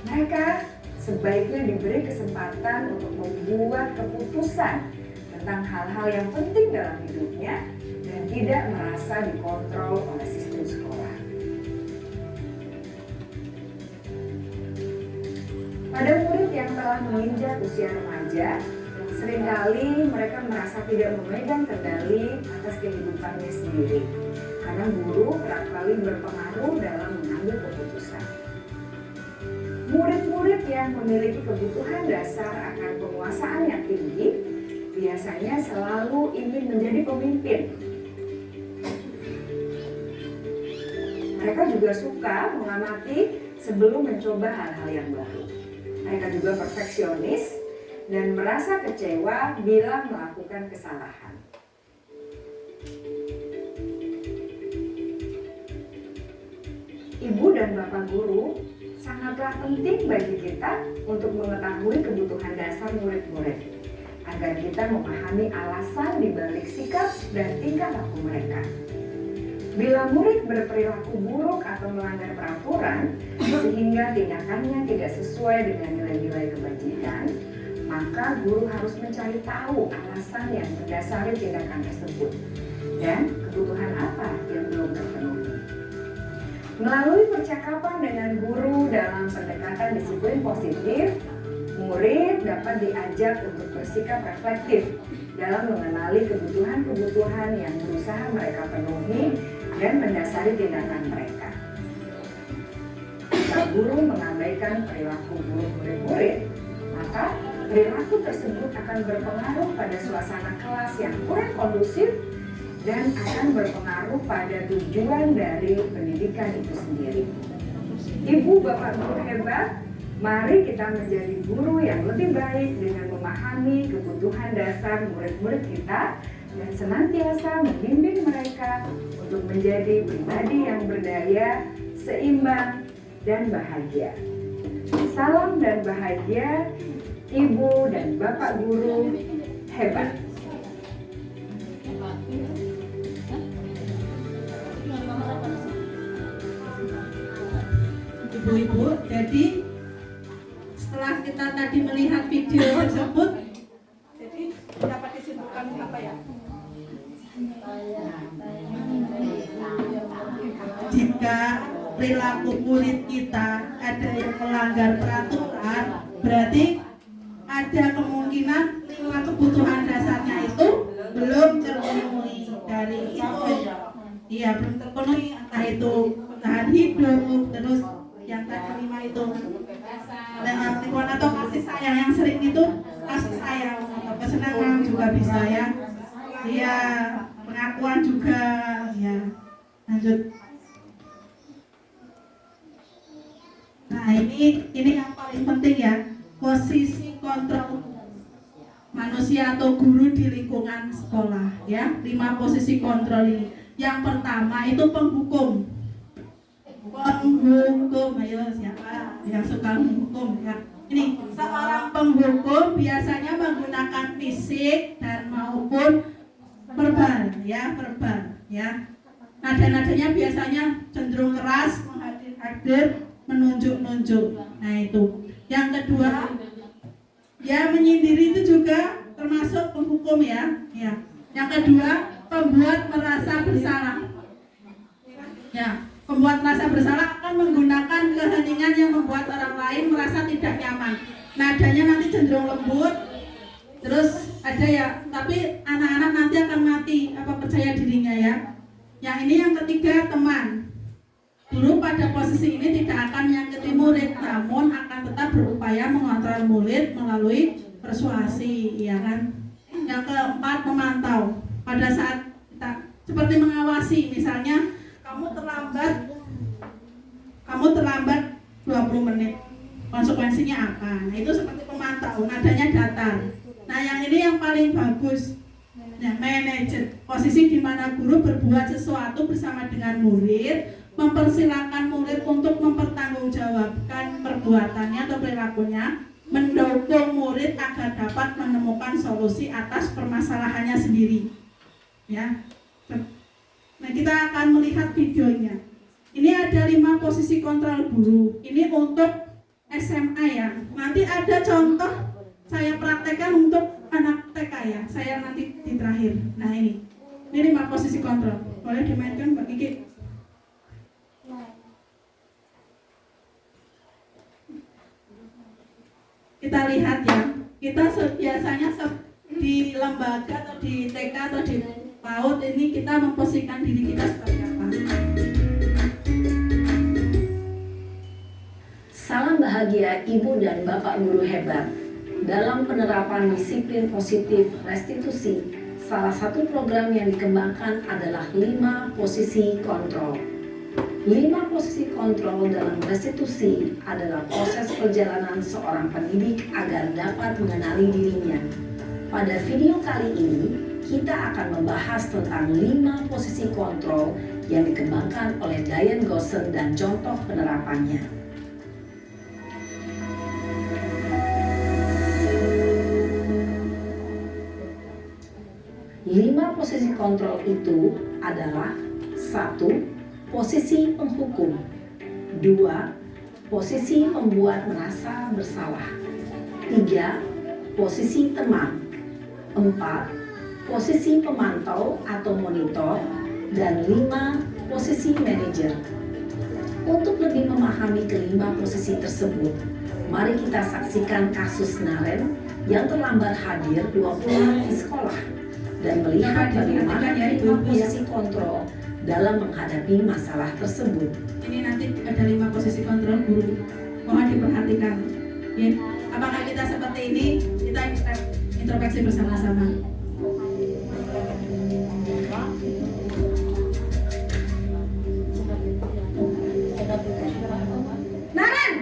Mereka sebaiknya diberi kesempatan untuk membuat keputusan tentang hal-hal yang penting dalam hidupnya dan tidak merasa dikontrol oleh sistem sekolah. Pada murid yang telah menginjak usia remaja, seringkali mereka merasa tidak memegang kendali atas kehidupannya sendiri, karena guru kerap kali berpengaruh dalam mengambil keputusan. Murid-murid yang memiliki kebutuhan dasar akan penguasaan yang tinggi biasanya selalu ingin menjadi pemimpin. Mereka juga suka mengamati sebelum mencoba hal-hal yang baru. Mereka juga perfeksionis dan merasa kecewa bila melakukan kesalahan. Ibu dan Bapak guru sangatlah penting bagi kita untuk mengetahui kebutuhan dasar murid-murid, agar kita memahami alasan dibalik sikap dan tingkah laku mereka. Bila murid berperilaku buruk atau melanggar peraturan, sehingga tindakannya tidak sesuai dengan nilai-nilai kebajikan, maka guru harus mencari tahu alasan yang mendasari tindakan tersebut dan kebutuhan apa yang belum terpenuhi. Melalui percakapan dengan guru dalam pendekatan disiplin positif, murid dapat diajak untuk bersikap reflektif dalam mengenali kebutuhan-kebutuhan yang berusaha mereka penuhi dan mendasari tindakan mereka. Jika guru mengabaikan perilaku buruk murid-murid, maka perilaku tersebut akan berpengaruh pada suasana kelas yang kurang kondusif dan akan berpengaruh pada tujuan dari pendidikan itu sendiri. Ibu, Bapak guru hebat, mari kita menjadi guru yang lebih baik dengan memahami kebutuhan dasar murid-murid kita dan senantiasa membimbing mereka untuk menjadi pribadi yang berdaya, seimbang, dan bahagia. Salam dan bahagia, Ibu dan Bapak guru hebat. Ibu-ibu, jadi setelah kita tadi melihat video tersebut, jadi dapat disimpulkan apa ya? Jika perilaku murid kita ada yang melanggar peraturan, berarti ada kemungkinan lima kebutuhan dasarnya itu belum terpenuhi dari itu. Iya, belum terpenuhi, entah itu tahan hidup, terus yang kelima itu lingkungan atau kasih sayang, yang sering itu kasih sayang atau kesenangan juga bisa ya. Iya, pengakuan juga ya. Lanjut. Nah, ini yang paling penting ya, posisi kontrol manusia atau guru di lingkungan sekolah ya. 5 posisi kontrol ini. Yang pertama itu penghukum. Penghukum, ayo siapa yang suka menghukum ya? Ini seorang penghukum biasanya menggunakan fisik dan maupun verbal ya. Nada-nadanya biasanya cenderung keras, menghadir, menunjuk-nunjuk. Nah itu. Yang kedua, ya menyindir itu juga termasuk penghukum ya. Yang kedua, pembuat merasa bersalah. Ya. Pembuat merasa bersalah akan menggunakan keheningan yang membuat orang lain merasa tidak nyaman. Nadanya nanti cenderung lembut. Terus ada ya, tapi anak-anak nanti akan mati apa percaya dirinya ya. Yang ini yang ketiga, teman. Guru pada posisi ini tidak akan menyakiti murid, namun akan tetap berupaya mengontrol murid melalui persuasi, ya kan. Yang keempat, memantau. Pada saat kita seperti mengawasi, misalnya kamu terlambat 20 menit. Konsekuensinya apa? Nah, itu seperti pemantau, nadanya datar. Nah, yang ini yang paling bagus. Nah, manajer, posisi di mana guru berbuat sesuatu bersama dengan murid, mempersilahkan murid untuk mempertanggungjawabkan perbuatannya atau perilakunya, mendukung murid agar dapat menemukan solusi atas permasalahannya sendiri. Ya. Nah, kita akan melihat videonya. Ini ada 5 posisi kontrol guru. Ini untuk SMA ya. Nanti ada contoh saya praktekkan untuk anak TK ya. Saya nanti di terakhir. Nah ini 5 posisi kontrol. Boleh dimainkan Mbak Kiki? Kita lihat ya. Kita biasanya di lembaga atau di TK atau di PAUD ini kita memposisikan diri kita sebagai apa? Salam bahagia Ibu dan Bapak guru hebat. Dalam penerapan disiplin positif restitusi, salah satu program yang dikembangkan adalah 5 posisi kontrol. 5 posisi kontrol dalam restitusi adalah proses perjalanan seorang pendidik agar dapat mengenali dirinya. Pada video kali ini, kita akan membahas tentang 5 posisi kontrol yang dikembangkan oleh Diane Gosson dan contoh penerapannya. kontrol itu adalah 1. Posisi penghukum. 2. Posisi pembuat merasa bersalah. 3. Posisi teman. 4. Posisi pemantau atau monitor. Dan 5. Posisi manajer. Untuk lebih memahami kelima posisi tersebut, mari kita saksikan kasus Naren yang terlambat hadir 20 hari di sekolah dan melihat bagaimana kelima posisi kontrol dalam menghadapi masalah tersebut. Ini nanti ada 5 posisi kontrol guru. Mohon diperhatikan. Ya. Apakah kita seperti ini? Kita introspeksi bersama-sama. Naren!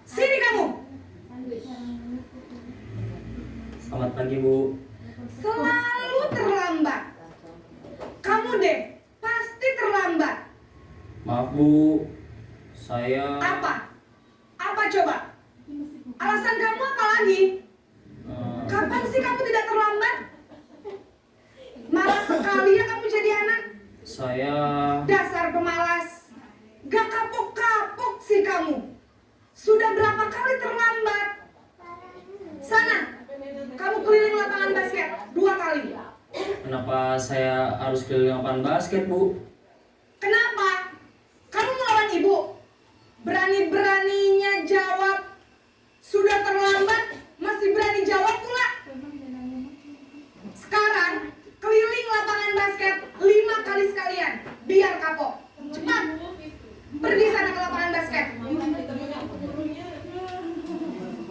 Sini kamu! Selamat pagi, Bu. Selalu terlambat. Kamu deh, pasti terlambat. Maaf, Bu. Saya Apa? Apa coba? Alasan kamu apa lagi? Kapan sih kamu tidak terlambat? Malas sekali ya kamu jadi anak. saya Dasar pemalas. Gak kapok-kapok sih kamu. Sudah berapa kali terlambat? Sana, kamu keliling lapangan basket 2 kali. kenapa saya harus keliling lapangan basket, Bu? Kenapa? Kamu melawan ibu? Berani-beraninya jawab. Sudah terlambat, masih berani jawab pula. Sekarang, keliling lapangan basket 5 kali sekalian. Biar kapok. Cepat. Pergi sana ke lapangan basket.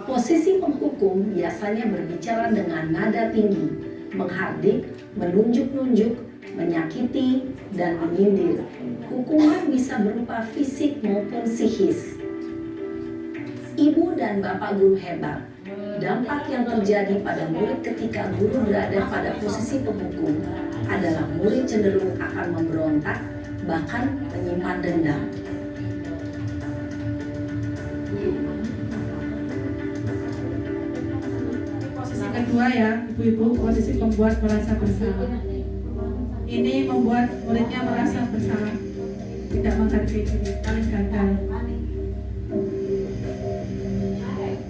Posisi penghukum biasanya berbicara dengan nada tinggi, menghardik, menunjuk-nunjuk, menyakiti, dan menyindir. Hukuman bisa berupa fisik maupun psikis. Ibu dan bapak guru hebat. Dampak yang terjadi pada murid ketika guru berada pada posisi penghukum adalah murid cenderung akan memberontak, bahkan menyimpan dendam. Posisi kedua ya, ibu-ibu, posisi pembuat merasa bersalah. Ini membuat muridnya merasa bersalah, tidak menghargai diri, paling gagal.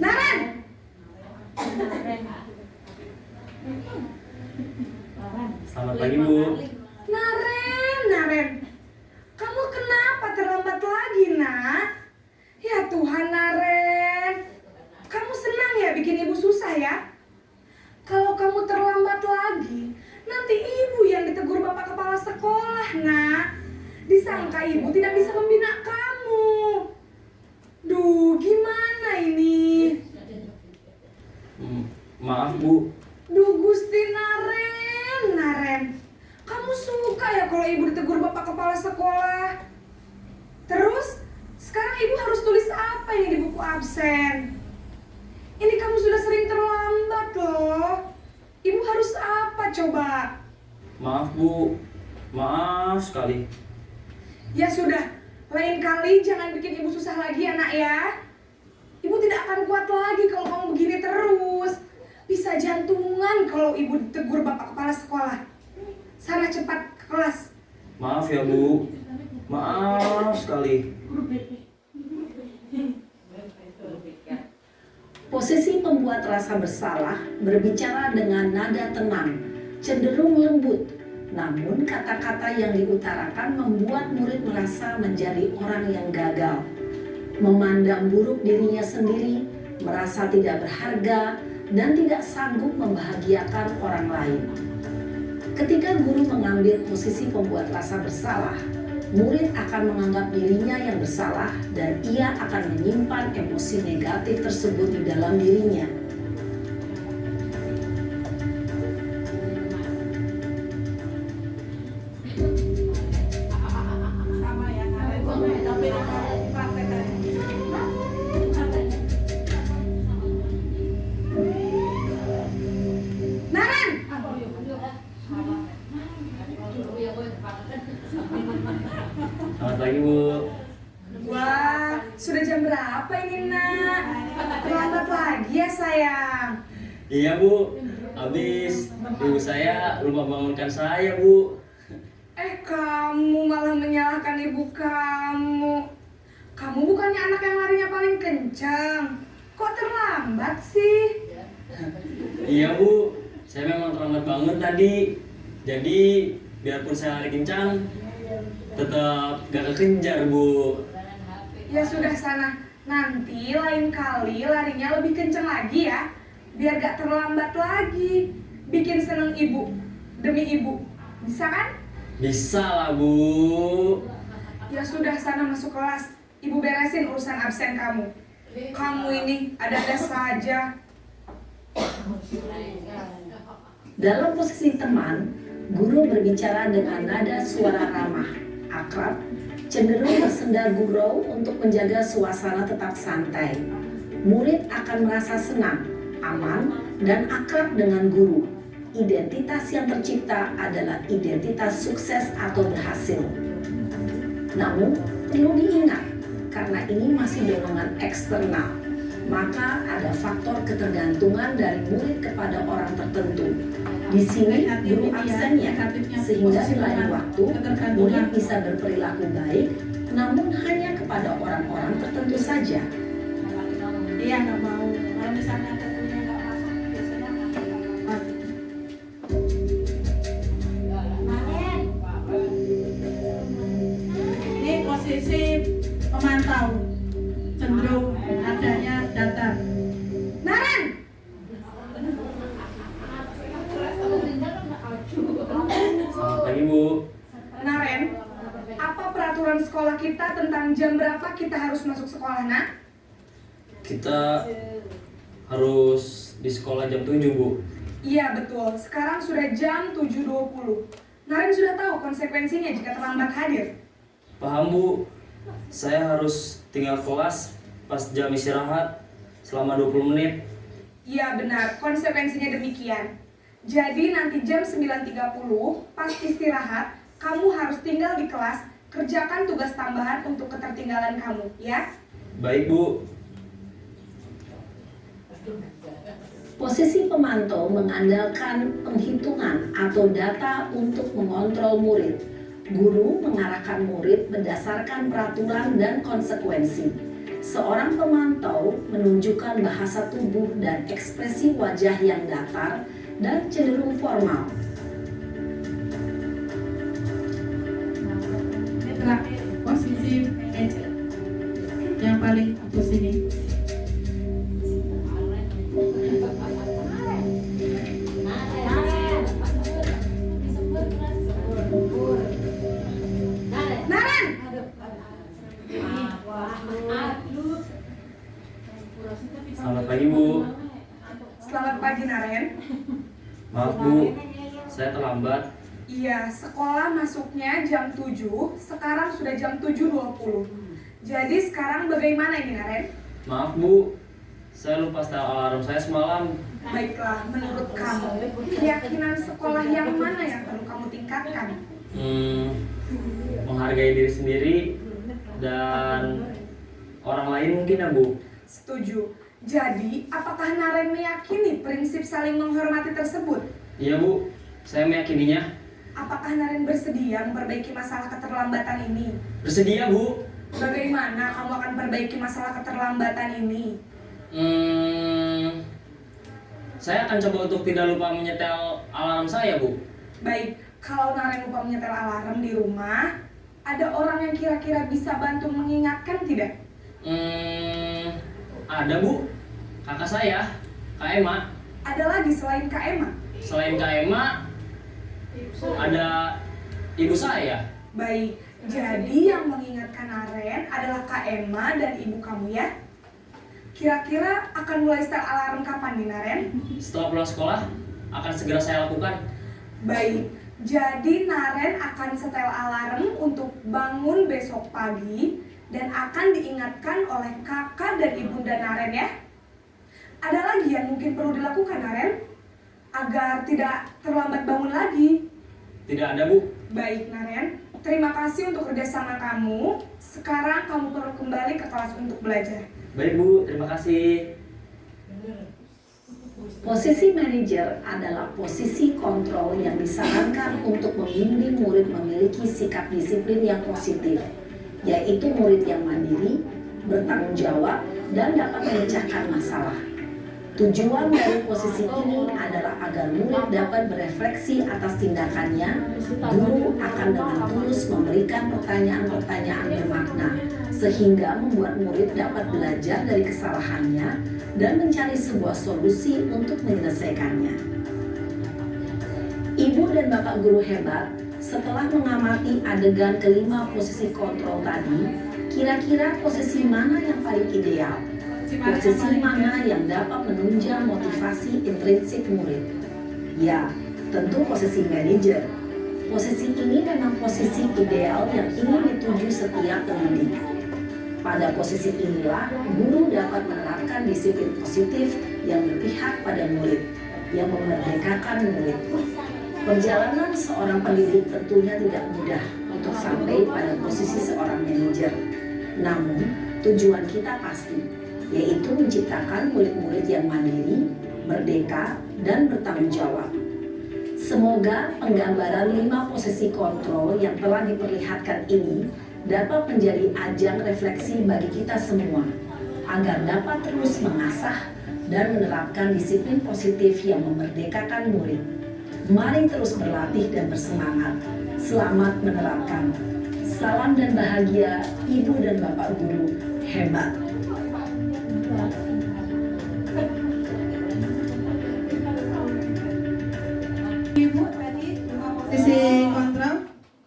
Naren! Selamat pagi, Bu. Naren. Kamu kenapa terlambat lagi, nak? Ya Tuhan, Naren. Kamu senang ya bikin ibu susah ya? Kalau kamu terlambat lagi, nanti ibu yang ditegur bapak kepala sekolah, nak. Disangka ibu tidak bisa membina kamu. Duh, gimana ini? Maaf, Bu. Duh, Gusti Naren. Kamu suka ya kalau ibu ditegur bapak kepala sekolah? Terus, sekarang ibu harus tulis apa ini di buku absen? Ini kamu sudah sering terlambat loh. Ibu harus apa coba? Maaf, Bu. Maaf sekali. Ya sudah, lain kali jangan bikin ibu susah lagi ya nak ya. Ibu tidak akan kuat lagi kalau kamu begini terus. Bisa jantungan kalau ibu ditegur bapak kepala sekolah. Sana cepat ke kelas. Maaf ya, Bu. Maaf sekali. Posisi pembuat rasa bersalah berbicara dengan nada tenang, cenderung lembut. Namun kata-kata yang diutarakan membuat murid merasa menjadi orang yang gagal, memandang buruk dirinya sendiri, merasa tidak berharga, dan tidak sanggup membahagiakan orang lain. Ketika guru mengambil posisi pembuat rasa bersalah, murid akan menganggap dirinya yang bersalah dan ia akan menyimpan emosi negatif tersebut di dalam dirinya. Naren! Selamat pagi, Bu. Wah, sudah jam berapa ini nak? Terlambat lagi ya sayang. Iya, Bu. Habis ibu saya lupa bangunkan saya, Bu. Kamu malah menyalahkan ibu kamu. Kamu bukannya anak yang larinya paling kencang. Kok terlambat sih? Iya, Bu. Saya memang terlambat banget tadi. Jadi, biarpun saya lari kencang, tetap gak kekejar, Bu. Ya sudah sana. Nanti lain kali larinya lebih kencang lagi ya. Biar gak terlambat lagi. Bikin seneng ibu. Demi ibu. Bisa kan? Bisa lah, Bu. Ya sudah sana masuk kelas. Ibu beresin urusan absen kamu. Kamu ini ada-ada saja. Dalam posisi teman, guru berbicara dengan nada suara ramah, akrab, cenderung bersenda gurau untuk menjaga suasana tetap santai. Murid akan merasa senang, aman, dan akrab dengan guru. Identitas yang tercipta adalah identitas sukses atau berhasil. Namun, perlu diingat, karena ini masih dorongan eksternal, maka ada faktor ketergantungan dari murid kepada orang tertentu. Di sini guru absennya, sehingga di lain waktu murid bisa berperilaku baik, namun hanya kepada orang-orang tertentu saja. Iya nggak mau. Kalau misalnya ada gurunya nggak masuk, biasanya nggak. Ini posisi pemantau, cenderung adanya data. Naren! Selamat pagi, Bu. Naren, apa peraturan sekolah kita tentang jam berapa kita harus masuk sekolah, nak? Kita harus di sekolah jam 7, Bu. Iya betul, sekarang sudah jam 7.20. Naren sudah tahu konsekuensinya jika terlambat hadir. Paham, Bu. Saya harus tinggal kelas pas jam istirahat selama 20 menit. Iya benar, konsekuensinya demikian. Jadi nanti jam 9.30 pas istirahat, kamu harus tinggal di kelas, kerjakan tugas tambahan untuk ketertinggalan kamu, ya? Baik, Bu. Posisi pemantau mengandalkan penghitungan atau data untuk mengontrol murid. Guru mengarahkan murid berdasarkan peraturan dan konsekuensi. Seorang pemantau menunjukkan bahasa tubuh dan ekspresi wajah yang datar dan cenderung formal. Ini terakhir posisi manajer yang paling bagus ini. Naren! Selamat pagi, Bu. Selamat pagi, Naren. Maaf, Bu. Saya terlambat. Iya, sekolah masuknya jam 7, sekarang sudah jam 7.20. Jadi sekarang bagaimana ini, Naren? Maaf, Bu. Saya lupa setel alarm saya semalam. Baiklah, menurut kamu, keyakinan sekolah yang mana yang perlu kamu tingkatkan? Menghargai diri sendiri dan orang lain mungkin ya, Bu. Setuju. Jadi, apakah Naren meyakini prinsip saling menghormati tersebut? Iya, Bu. Saya meyakininya. Apakah Naren bersedia memperbaiki masalah keterlambatan ini? Bersedia, Bu. Bagaimana kamu akan perbaiki masalah keterlambatan ini? Saya akan coba untuk tidak lupa menyetel alarm saya, Bu. Baik, kalau Naren lupa menyetel alarm di rumah, ada orang yang kira-kira bisa bantu mengingatkan tidak? Ada, Bu. Kakak saya, Kak Emma. Ada lagi selain Kak Emma? Selain Kak Emma, ada ibu saya. Baik, jadi yang mengingatkan Naren adalah Kak Emma dan ibu kamu ya? Kira-kira akan mulai start alarm kapan nih, Naren? Setelah pulang sekolah, akan segera saya lakukan. Baik, jadi Naren akan setel alarm untuk bangun besok pagi dan akan diingatkan oleh kakak dan ibunda Naren ya. Ada lagi yang mungkin perlu dilakukan, Naren? Agar tidak terlambat bangun lagi. Tidak ada, Bu. Baik, Naren. Terima kasih untuk kerjasama kamu. Sekarang kamu perlu kembali ke kelas untuk belajar. Baik, Bu. Terima kasih. Posisi manajer adalah posisi kontrol yang disarankan untuk membimbing murid memiliki sikap disiplin yang positif, yaitu murid yang mandiri, bertanggung jawab, dan dapat memecahkan masalah. Tujuan dari posisi ini adalah agar murid dapat berefleksi atas tindakannya. Guru akan dengan tulus memberikan pertanyaan-pertanyaan bermakna, sehingga membuat murid dapat belajar dari kesalahannya dan mencari sebuah solusi untuk menyelesaikannya. Ibu dan Bapak guru hebat, setelah mengamati adegan kelima posisi kontrol tadi, kira-kira posisi mana yang paling ideal? Posisi mana yang dapat menunjang motivasi intrinsik murid? Ya, tentu posisi manajer. Posisi ini memang posisi ideal yang ingin dituju setiap pendidik. Pada posisi inilah, guru dapat menerapkan disiplin positif yang berpihak pada murid, yang memerdekakan murid. Perjalanan seorang pendidik tentunya tidak mudah untuk sampai pada posisi seorang manajer. Namun, tujuan kita pasti, yaitu menciptakan murid-murid yang mandiri, merdeka, dan bertanggung jawab. Semoga penggambaran 5 posisi kontrol yang telah diperlihatkan ini dapat menjadi ajang refleksi bagi kita semua, agar dapat terus mengasah dan menerapkan disiplin positif yang memerdekakan murid. Mari terus berlatih dan bersemangat. Selamat menerapkan. Salam dan bahagia Ibu dan Bapak guru hebat. Ibu tadi posisi kontrol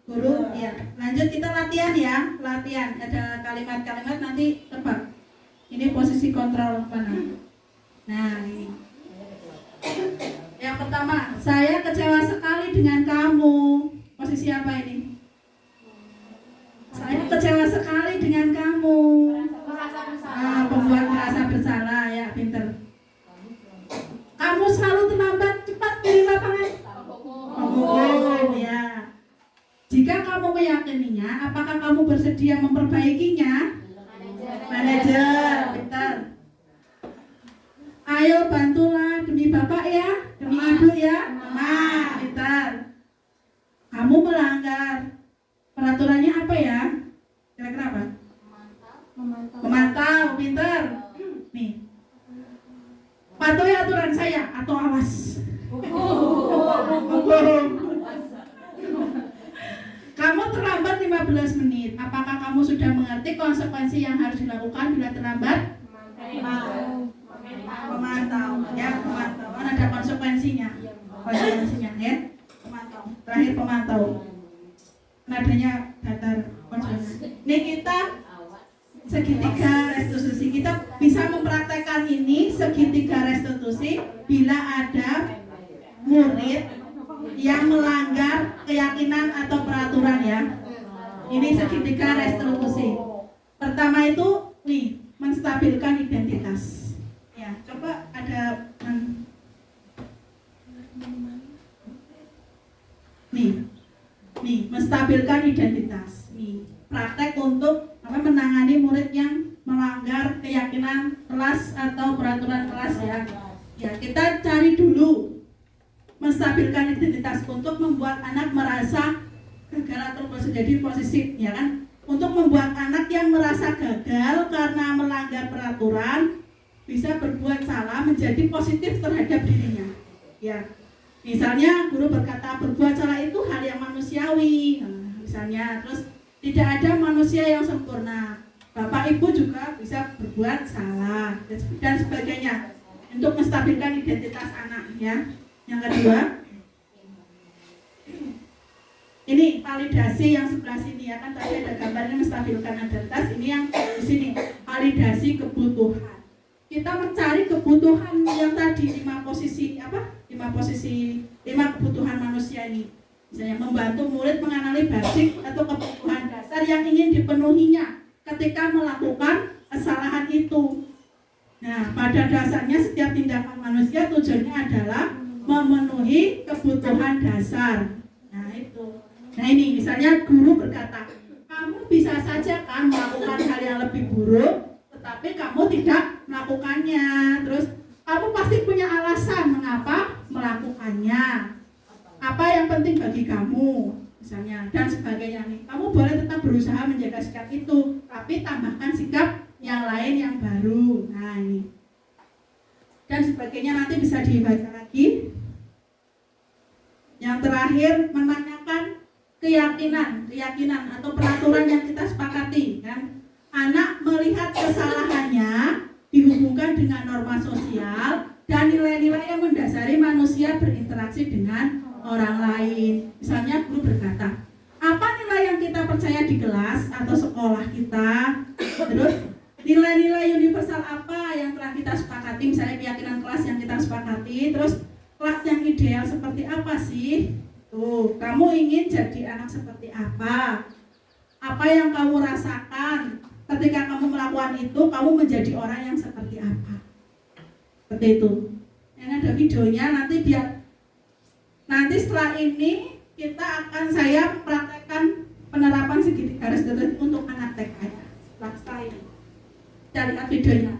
guru ya. Lanjut kita latihan ya, latihan ada kalimat-kalimat nanti tebak. Ini posisi kontrol mana? Nah ini. Yang pertama, saya kecewa sekali dengan kamu. Posisi apa ini? Saya kecewa sekali dengan kamu. Pembuat merasa bersalah ya, pinter. Kamu selalu terlambat, cepat dari lapangan. Oh ya. Jika kamu meyakininya, apakah kamu bersedia memperbaikinya? Manajer, pinter. Ayo bantulah demi bapak ya, demi ibu ya. Nah, pinter. Kamu melanggar. Peraturannya apa ya? Kira-kira apa? Memantau, pinter. Nih. Patuhi aturan saya atau awas. Kamu terlambat 15 menit. Apakah kamu sudah mengerti konsekuensi yang harus dilakukan bila terlambat? Memantau. Ya, memantau. Kan ada konsekuensinya. Konsekuensinya ya. Pemantau. Terakhir pemantau. Nadanya datar konsekuensi. Ini kita segitiga restitusi. Kita bisa mempraktekkan ini segitiga restitusi bila ada murid yang melanggar keyakinan atau peraturan ya. Ini segitiga restitusi. Pertama itu nih, menstabilkan identitas. Ya, coba ada nih, menstabilkan identitas. Nih, praktek untuk menangani murid yang melanggar keyakinan kelas atau peraturan kelas ya. Ya, kita cari dulu menstabilkan identitas untuk membuat anak merasa gagal atau jadi positif ya kan, untuk membuat anak yang merasa gagal karena melanggar peraturan bisa berbuat salah menjadi positif terhadap dirinya ya. Misalnya guru berkata berbuat salah itu hal yang manusiawi, misalnya, terus tidak ada manusia yang sempurna, bapak ibu juga bisa berbuat salah dan sebagainya, untuk menstabilkan identitas anak ya. Yang kedua, ini validasi yang sebelah sini ya kan, tadi ada gambarnya menstabilkan identitas. Ini yang di sini validasi kebutuhan. Kita mencari kebutuhan yang tadi 5 kebutuhan manusia ini. Misalnya membantu murid mengenali basic atau kebutuhan dasar yang ingin dipenuhinya ketika melakukan kesalahan itu. Nah, pada dasarnya setiap tindakan manusia tujuannya adalah memenuhi kebutuhan dasar. Nah itu. Nah ini misalnya guru berkata, kamu bisa saja kan melakukan hal yang lebih buruk, tetapi kamu tidak melakukannya. Terus Kamu pasti punya alasan mengapa melakukannya. Apa yang penting bagi kamu, misalnya, dan sebagainya nih. Kamu boleh tetap berusaha menjaga sikap itu, tapi tambahkan sikap yang lain yang baru. Nah ini. Dan sebagainya nanti bisa dibaca lagi. Yang terakhir, menanyakan keyakinan atau peraturan yang kita sepakati, kan? Anak melihat kesalahannya dihubungkan dengan norma sosial dan nilai-nilai yang mendasari manusia berinteraksi dengan orang lain. Misalnya guru berkata, apa nilai yang kita percaya di kelas atau sekolah kita? Terus nilai-nilai universal apa yang telah kita sepakati? Misalnya keyakinan kelas yang kita sepakati. Terus kelas yang ideal seperti apa sih? Tuh, kamu ingin jadi anak seperti apa? Apa yang kamu rasakan ketika kamu melakukan itu? Kamu menjadi orang yang seperti apa? Seperti itu. Ini ada videonya, nanti setelah ini saya praktekkan penerapan segitiga restitusi untuk anak TK ya. Setelah ini. Kita lihat videonya.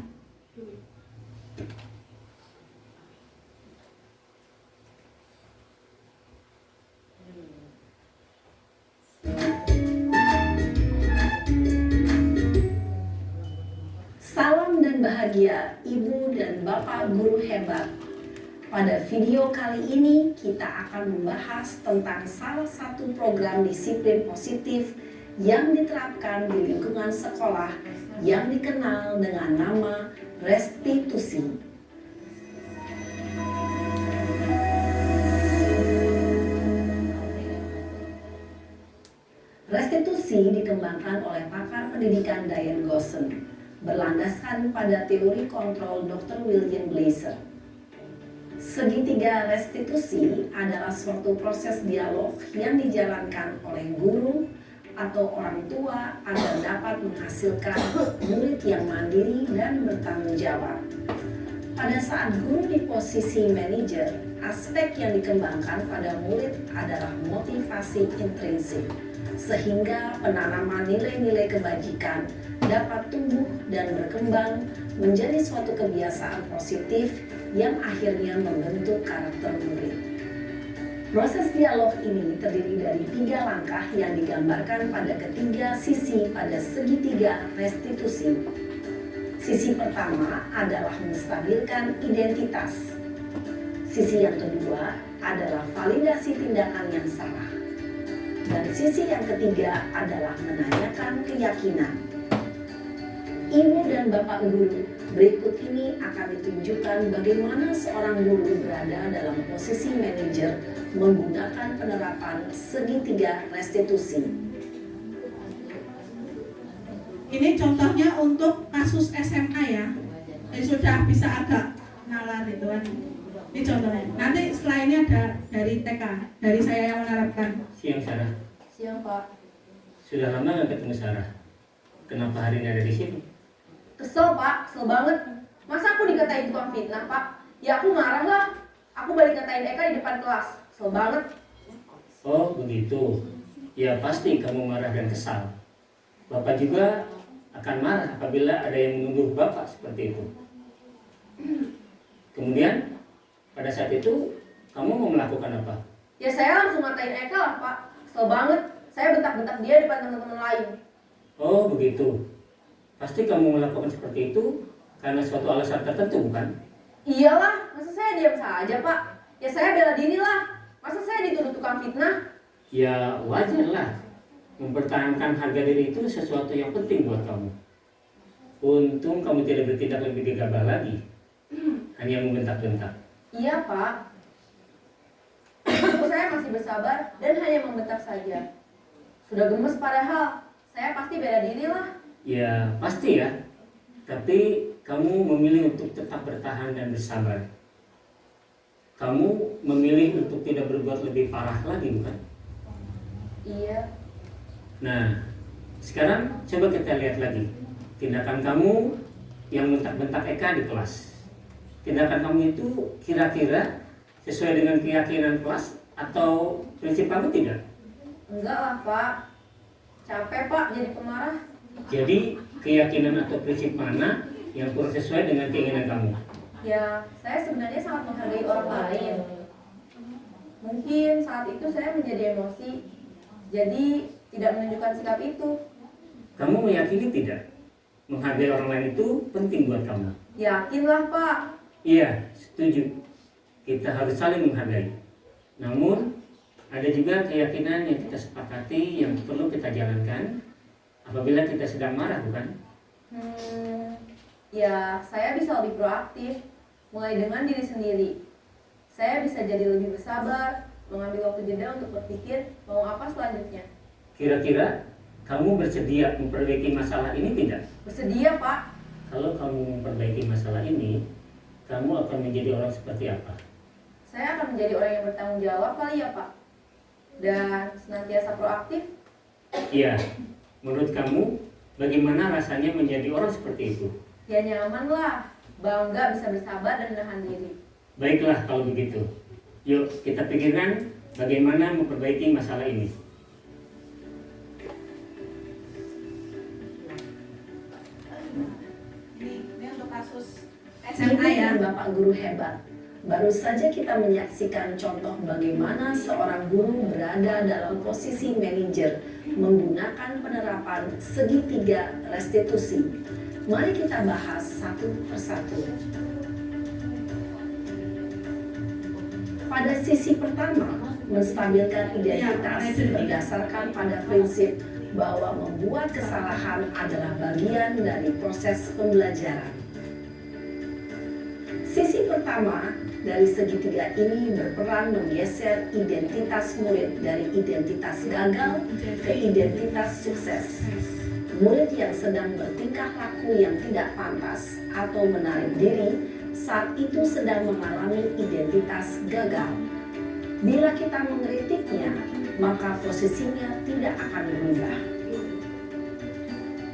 Salam dan bahagia Ibu dan Bapak Guru Hebat. Pada video kali ini kita akan membahas tentang salah satu program disiplin positif yang diterapkan di lingkungan sekolah yang dikenal dengan nama restitusi. Restitusi dikembangkan oleh pakar pendidikan Diane Gosson, berlandaskan pada teori kontrol Dr. William Blaser. Segitiga restitusi adalah suatu proses dialog yang dijalankan oleh guru atau orang tua agar dapat menghasilkan murid yang mandiri dan bertanggung jawab. Pada saat guru di posisi manajer, aspek yang dikembangkan pada murid adalah motivasi intrinsik, sehingga penanaman nilai-nilai kebajikan dapat tumbuh dan berkembang menjadi suatu kebiasaan positif yang akhirnya membentuk karakter murid. Proses dialog ini terdiri dari 3 langkah yang digambarkan pada ketiga sisi pada segitiga restitusi. Sisi pertama adalah menstabilkan identitas. Sisi yang kedua adalah validasi tindakan yang salah. Dan sisi yang ketiga adalah menanyakan keyakinan. Ibu dan Bapak Guru, berikut ini akan ditunjukkan bagaimana seorang guru berada dalam posisi manajer menggunakan penerapan segitiga restitusi. Ini contohnya untuk kasus SMA ya. Ini sudah bisa agak nalar itu kan. Ini contohnya. Nanti setelah ini ada dari TK, dari saya yang menerapkan. Siang Sarah. Siang Pak. Sudah lama nggak ketemu Sarah? Kenapa hari ini ada di sini? Kesel Pak, kesel banget. Masa aku dikatain tukang fitnah Pak? Ya aku marah lah. Aku balik katain Eka di depan kelas. Kesel banget. Oh begitu. Ya pasti kamu marah dan kesal. Bapak juga akan marah apabila ada yang menuduh Bapak seperti itu. Kemudian pada saat itu kamu mau melakukan apa? Ya saya langsung ngatain Eka lah Pak. Kesel banget. Saya bentak-bentak dia depan teman-teman lain. Oh begitu. Pasti kamu melakukan seperti itu karena suatu alasan tertentu, bukan? Iyalah, masa saya diam saja Pak? Ya saya bela diri lah. Masa saya dituduh tukang fitnah? Ya wajar lah. Mempertahankan harga diri itu sesuatu yang penting buat kamu. Untung kamu tidak bertindak lebih gegabah lagi. Hanya membentak-bentak. Iya Pak. Saya masih bersabar dan hanya membentak saja. Sudah gemes padahal. Saya pasti bela diri lah. Ya pasti ya. Tapi kamu memilih untuk tetap bertahan dan bersabar. Kamu memilih untuk tidak berbuat lebih parah lagi, bukan? Iya. Nah, sekarang coba kita lihat lagi tindakan kamu yang bentak-bentak Eka di kelas. Tindakan kamu itu kira-kira sesuai dengan keyakinan kelas atau prinsip kamu tidak? Enggak lah Pak. Capek Pak jadi pemarah. Jadi keyakinan atau prinsip mana yang kurang sesuai dengan keinginan kamu? Ya, saya sebenarnya sangat menghargai orang lain. Mungkin saat itu saya menjadi emosi, jadi tidak menunjukkan sikap itu. Kamu meyakini tidak? Menghargai orang lain itu penting buat kamu. Yakinlah, Pak. Iya, setuju. Kita harus saling menghargai. Namun, ada juga keyakinan yang kita sepakati yang perlu kita jalankan apabila kita sedang marah, bukan? Ya, saya bisa lebih proaktif, mulai dengan diri sendiri. Saya bisa jadi lebih bersabar, mengambil waktu jeda untuk berpikir mau apa selanjutnya. Kira-kira kamu bersedia memperbaiki masalah ini tidak? Bersedia, Pak. Kalau kamu memperbaiki masalah ini, kamu akan menjadi orang seperti apa? Saya akan menjadi orang yang bertanggung jawab kali ya, Pak. Dan senantiasa proaktif. Iya, menurut kamu bagaimana rasanya menjadi orang seperti itu? Ya nyaman lah, bangga bisa bersabar dan menahan diri. Baiklah kalau begitu. Yuk kita pikirkan bagaimana memperbaiki masalah ini. Ini untuk kasus Ibu SMA ya. dan Bapak Guru Hebat, baru saja kita menyaksikan contoh bagaimana seorang guru berada dalam posisi manajer menggunakan penerapan segitiga restitusi. Mari kita bahas satu persatu. Pada sisi pertama, menstabilkan identitas berdasarkan pada prinsip bahwa membuat kesalahan adalah bagian dari proses pembelajaran. Sisi pertama dari segitiga ini berperan menggeser identitas murid dari identitas gagal ke identitas sukses. Murid yang sedang bertingkah laku yang tidak pantas atau menarik diri saat itu sedang mengalami identitas gagal. Bila kita mengkritiknya, maka posisinya tidak akan berubah.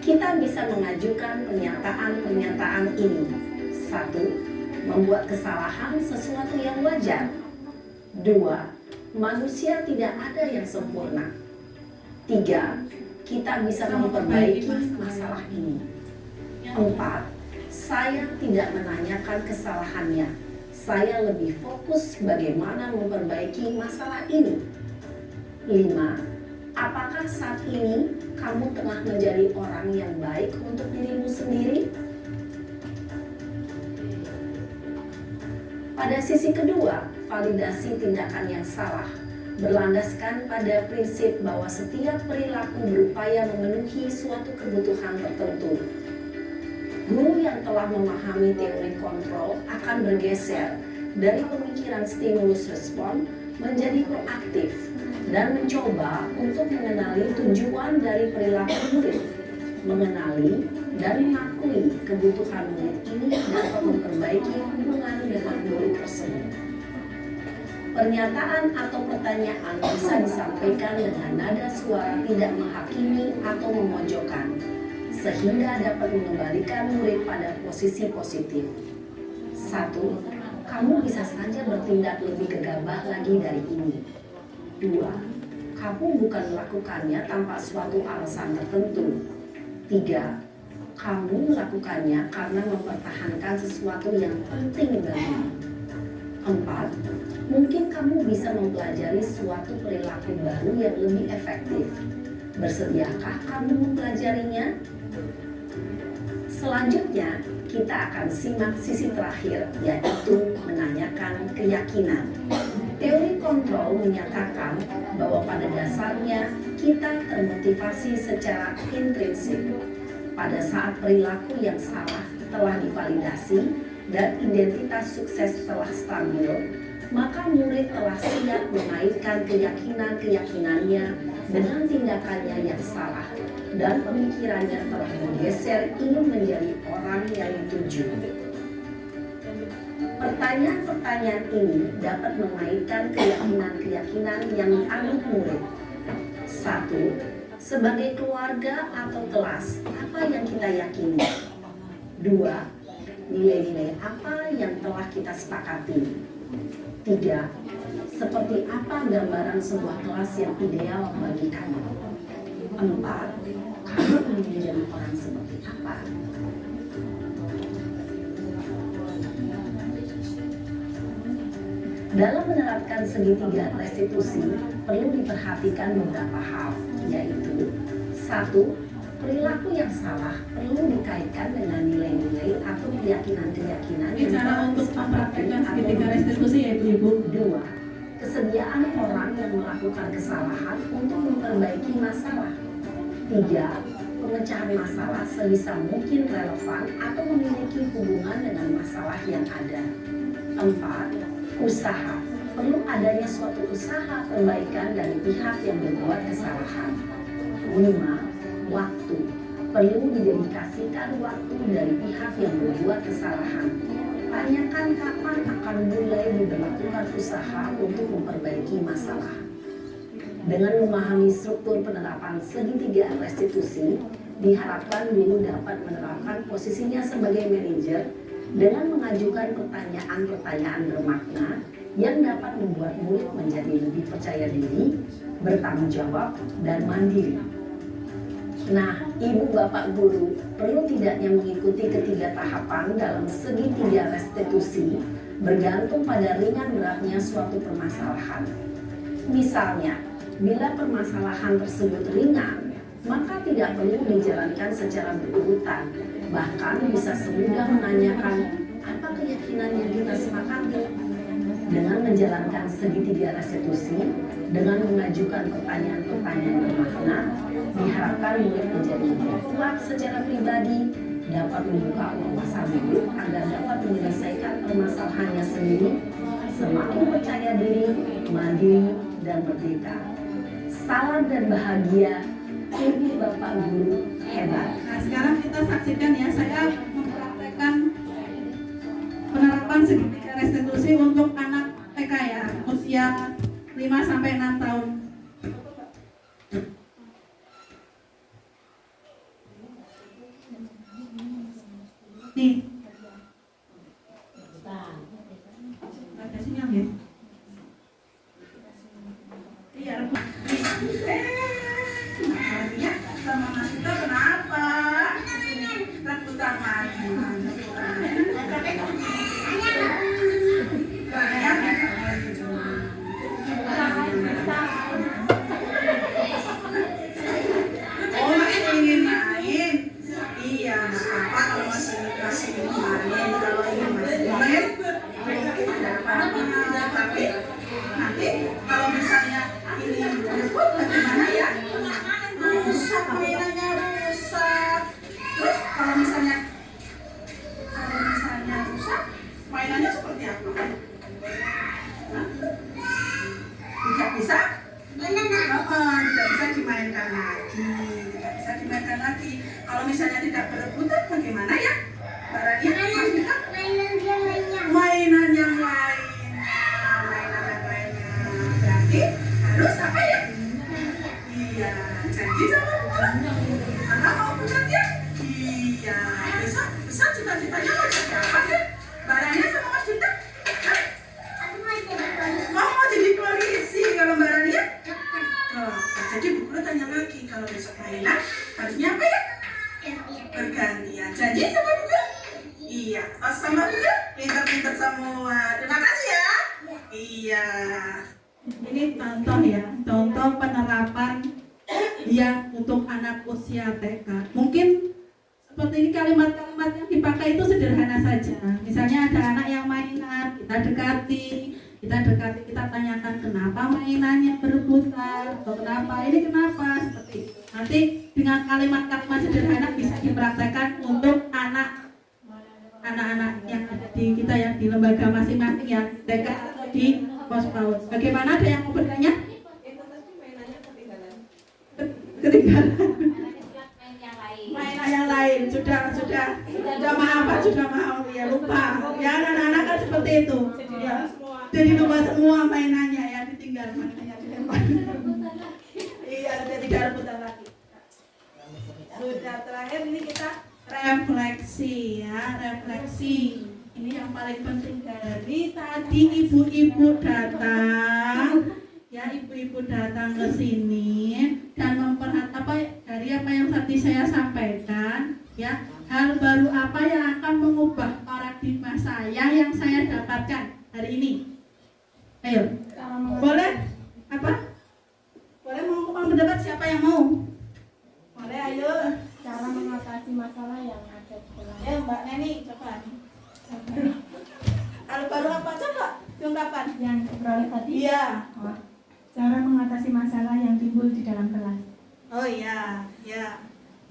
Kita bisa mengajukan pernyataan-pernyataan ini. 1. Membuat kesalahan sesuatu yang wajar. 2. Manusia tidak ada yang sempurna. 3. Kita bisa memperbaiki masalah ini. 4. Saya tidak menanyakan kesalahannya. Saya lebih fokus bagaimana memperbaiki masalah ini. 5. Apakah saat ini kamu tengah menjadi orang yang baik untuk dirimu sendiri? Pada sisi kedua, validasi tindakan yang salah berlandaskan pada prinsip bahwa setiap perilaku berupaya memenuhi suatu kebutuhan tertentu. Guru yang telah memahami teori kontrol akan bergeser dari pemikiran stimulus respon menjadi proaktif dan mencoba untuk mengenali tujuan dari perilaku murid, mengenali dan mengakui kebutuhan murid ini dapat memperbaiki hubungan dengan murid tersebut. Pernyataan atau pertanyaan bisa disampaikan dengan nada suara tidak menghakimi atau memojokkan, sehingga dapat mengembalikan murid pada posisi positif. 1. Kamu bisa saja bertindak lebih gegabah lagi dari ini. 2. Kamu bukan melakukannya tanpa suatu alasan tertentu. 3. Kamu melakukannya karena mempertahankan sesuatu yang penting bagimu. 4. Mungkin kamu bisa mempelajari suatu perilaku baru yang lebih efektif. Bersediakah kamu mempelajarinya? Selanjutnya, kita akan simak sisi terakhir, yaitu menanyakan keyakinan. Teori kontrol menyatakan bahwa pada dasarnya kita termotivasi secara intrinsik. Pada saat perilaku yang salah telah divalidasi dan identitas sukses telah stabil, maka murid telah siap mengaitkan keyakinan-keyakinannya dengan tindakannya yang salah dan pemikirannya telah bergeser ingin menjadi orang yang dituju. Pertanyaan-pertanyaan ini dapat mengaitkan keyakinan-keyakinan yang dianggap murid. 1. Sebagai keluarga atau kelas, apa yang kita yakini? 2. Nilai-nilai apa yang telah kita sepakati? 3. Seperti apa gambaran sebuah kelas yang ideal bagi kamu? 4. Kamu ingin menjadi orang seperti apa? Dalam menerapkan segitiga restitusi, perlu diperhatikan beberapa hal, yaitu 1. Perilaku yang salah perlu dikaitkan dengan nilai-nilai atau keyakinan-keyakinan Ini cara untuk mempraktekkan segitiga restitusi ya Ibu. 2. Kesediaan orang yang melakukan kesalahan untuk memperbaiki masalah. 3. Pemecahan masalah sebisa mungkin relevan atau memiliki hubungan dengan masalah yang ada. 4. Usaha. Perlu adanya suatu usaha perbaikan dari pihak yang berbuat kesalahan. 5. Waktu. Perlu didedikasikan waktu dari pihak yang berbuat kesalahan. Tanyakan kapan akan mulai diberlakukan usaha untuk memperbaiki masalah. Dengan memahami struktur penerapan segitiga restitusi, diharapkan guru dapat menerapkan posisinya sebagai manajer dengan mengajukan pertanyaan-pertanyaan bermakna yang dapat membuat murid menjadi lebih percaya diri, bertanggung jawab, dan mandiri. Nah, Ibu Bapak Guru perlu tidaknya mengikuti ketiga tahapan dalam segitiga restitusi bergantung pada ringan beratnya suatu permasalahan. Misalnya, bila permasalahan tersebut ringan, maka tidak perlu dijalankan secara berurutan. Bahkan bisa semudah menanyakan apa keyakinan yang kita sepakati. Dengan menjalankan segitiga restitusi, dengan mengajukan pertanyaan-pertanyaan bermakna, diharapkan murid menjadi lebih kuat secara pribadi, dapat membuka wawasan hidup agar dapat menyelesaikan permasalahannya sendiri, semakin percaya diri, mandiri, dan merdeka. Salam dan bahagia, Ibu Bapak Guru hebat. Nah, sekarang kita saksikan ya, saya mempraktekkan penerapan segitiga restitusi untuk anak TK ya, usia 5-6 tahun. Nih. Ada sinyal ya? Iya, sama Mas Ito kenapa? Rebutan maju. Oh, masih ingin main? Iya, apa kalau masih ingin main? Kalau ingin main, tidak apa-apa. Tapi nanti kalau misalnya ini berebut, bagaimana ya? Rusak mainannya, rusak. Terus kalau misalnya rusak, mainannya seperti apa? Hah? Tidak bisa? Tidak bisa dimainkan lagi. Tidak bisa dimainkan lagi. Kalau misalnya tidak berebutan, bagaimana ya? Barangnya maksudnya mainan yang lain. Mainan yang lainnya. Berarti harus apa ya? Iya, janji sama Bunda. Anak mau berjanji? Iya. Besok cita-citanya mau jadi apa sih? Barangnya sama Mas Dinta? Mau jadi polisi kalau barangnya? Oh, jadi Bu Guru tanya lagi, kalau besok mainan harusnya apa ya? Bergantian. Janji sama Bu Guru? Iya. Pas sama Bu Guru? Pintar-pintar semua. Terima kasih ya. Iya. Ini contoh ya, contoh penerapan yang untuk anak usia TK. Mungkin seperti ini kalimat-kalimat yang dipakai itu sederhana saja. Misalnya ada anak yang mainan, kita dekati, kita tanyakan kenapa mainannya berebutan, atau kenapa ini kenapa, seperti itu. Nanti dengan kalimat-kalimat sederhana bisa dipraktekkan untuk anak-anak yang ada di kita ya, di lembaga masing-masing ya, TK atau di pos PAUD. Bagaimana, ada yang mau bertanya? Ketinggalan. Mainan yang lain sudah maaf ya, lupa ya, anak-anak kan seperti itu ya, jadi lupa semua mainannya ya, ditinggal mainannya di depan. Iya, sudah tidak rebutan lagi. Sudah terakhir ini kita refleksi ya, refleksi. Ini yang paling penting dari tadi ibu-ibu datang ya, ibu-ibu datang ke sini dan dari apa yang tadi saya sampaikan ya, hal baru apa yang akan mengubah paradigma saya yang saya dapatkan hari ini. yang diperoleh tadi? Iya. Cara mengatasi masalah yang timbul di dalam kelas. Oh iya, ya.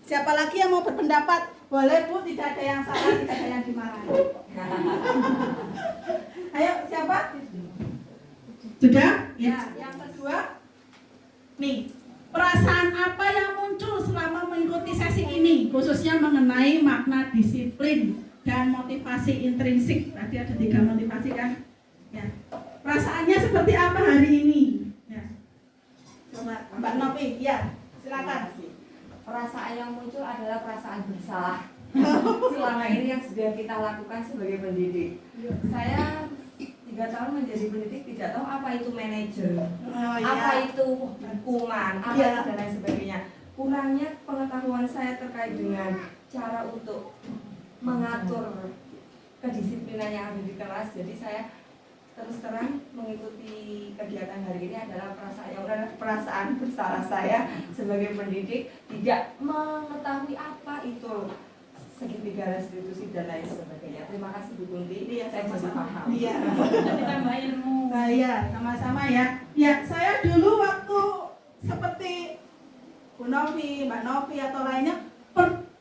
Siapa lagi yang mau berpendapat? Boleh Bu, tidak ada yang salah, tidak ada yang dimarahi. Ayo, siapa? Sudah? Ya. Yang kedua, nih, perasaan apa yang muncul selama mengikuti sesi ini, khususnya mengenai makna disiplin dan motivasi intrinsik. Tadi ada 3 motivasi kan? Ya. Perasaannya seperti apa hari ini? Ya. Coba Mbak Novi, ya, silakan. Perasaan yang muncul adalah perasaan bersalah selama ini yang sudah kita lakukan sebagai pendidik. Saya 3 tahun menjadi pendidik tidak tahu apa itu manajer, apa itu hukuman, apa itu dan lain sebagainya. Kurangnya pengetahuan saya terkait dengan cara untuk mengatur kedisiplinan yang ada di kelas. Jadi saya terus terang mengikuti kegiatan hari ini adalah perasaan bersalah saya sebagai pendidik tidak mengetahui apa itu segitiga restitusi dan lain sebagainya. Terima kasih Bu Kunti, saya jadi paham. Iya. Ditambah ilmu. Nah, ya, sama-sama ya. Ya, saya dulu waktu seperti Bu Novi, Mbak Novi atau lainnya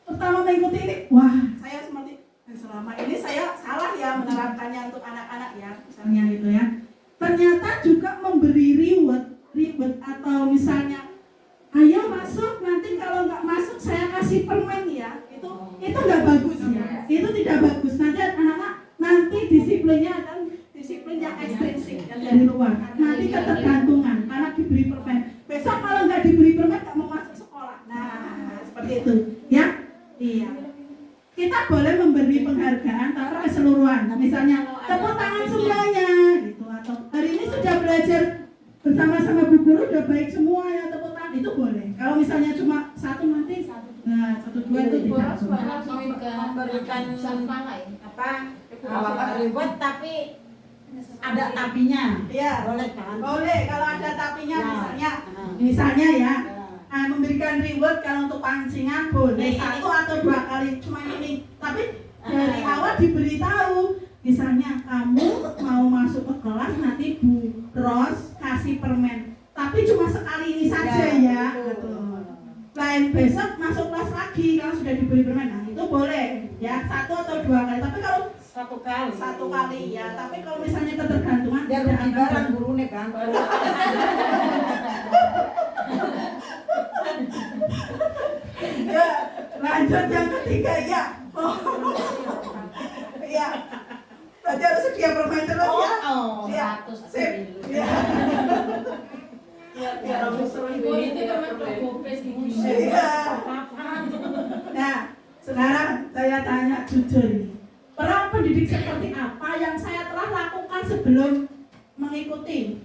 pertama mengikuti ini, wah, saya seperti selama ini saya salah ya menerapkannya untuk anak-anak ya, misalnya gitu ya. Ternyata juga memberi reward atau misalnya, ayo masuk, nanti kalau nggak masuk saya kasih permen ya. Itu nggak bagus ya. Itu tidak bagus. Nanti anak-anak nanti disiplinnya akan disiplin yang ekstrinsik yang dari luar. Nanti ketergantungan, anak diberi permen. Besok kalau nggak diberi permen nggak mau masuk sekolah. Nah, seperti itu ya. Iya. Kita boleh memberi penghargaan tapi keseluruhan. Misalnya tepuk tangan semuanya gitu, atau hari ini sudah belajar bersama-sama Bu Guru udah baik semua ya, tepuk tangan, itu boleh. Kalau misalnya cuma satu nanti nah 1, 2 itu tidak memberikan reward tapi ada tapinya. Iya, boleh kan? Boleh kalau ada tapinya misalnya ya. Memberikan reward kalau untuk pancingan boleh 1 atau 2 kali cuma ini, tapi dari awal diberitahu misalnya kamu mau masuk ke kelas nanti Bu Ros kasih permen tapi cuma sekali ini saja ya, lain besok masuk kelas lagi kalau sudah diberi permen, nah itu boleh ya 1 atau 2 kali, tapi kalau 1 kali ya, tapi kalau misalnya ketergantungan biar rugi barang gurunya kan. Ya, lanjut yang ketiga ya. Iya. Berarti harus sedia permen terus ya. Ya. Sip. Ya. Ya, Nah, sekarang saya tanya jujur ini. Peran pendidik seperti apa yang saya telah lakukan sebelum mengikuti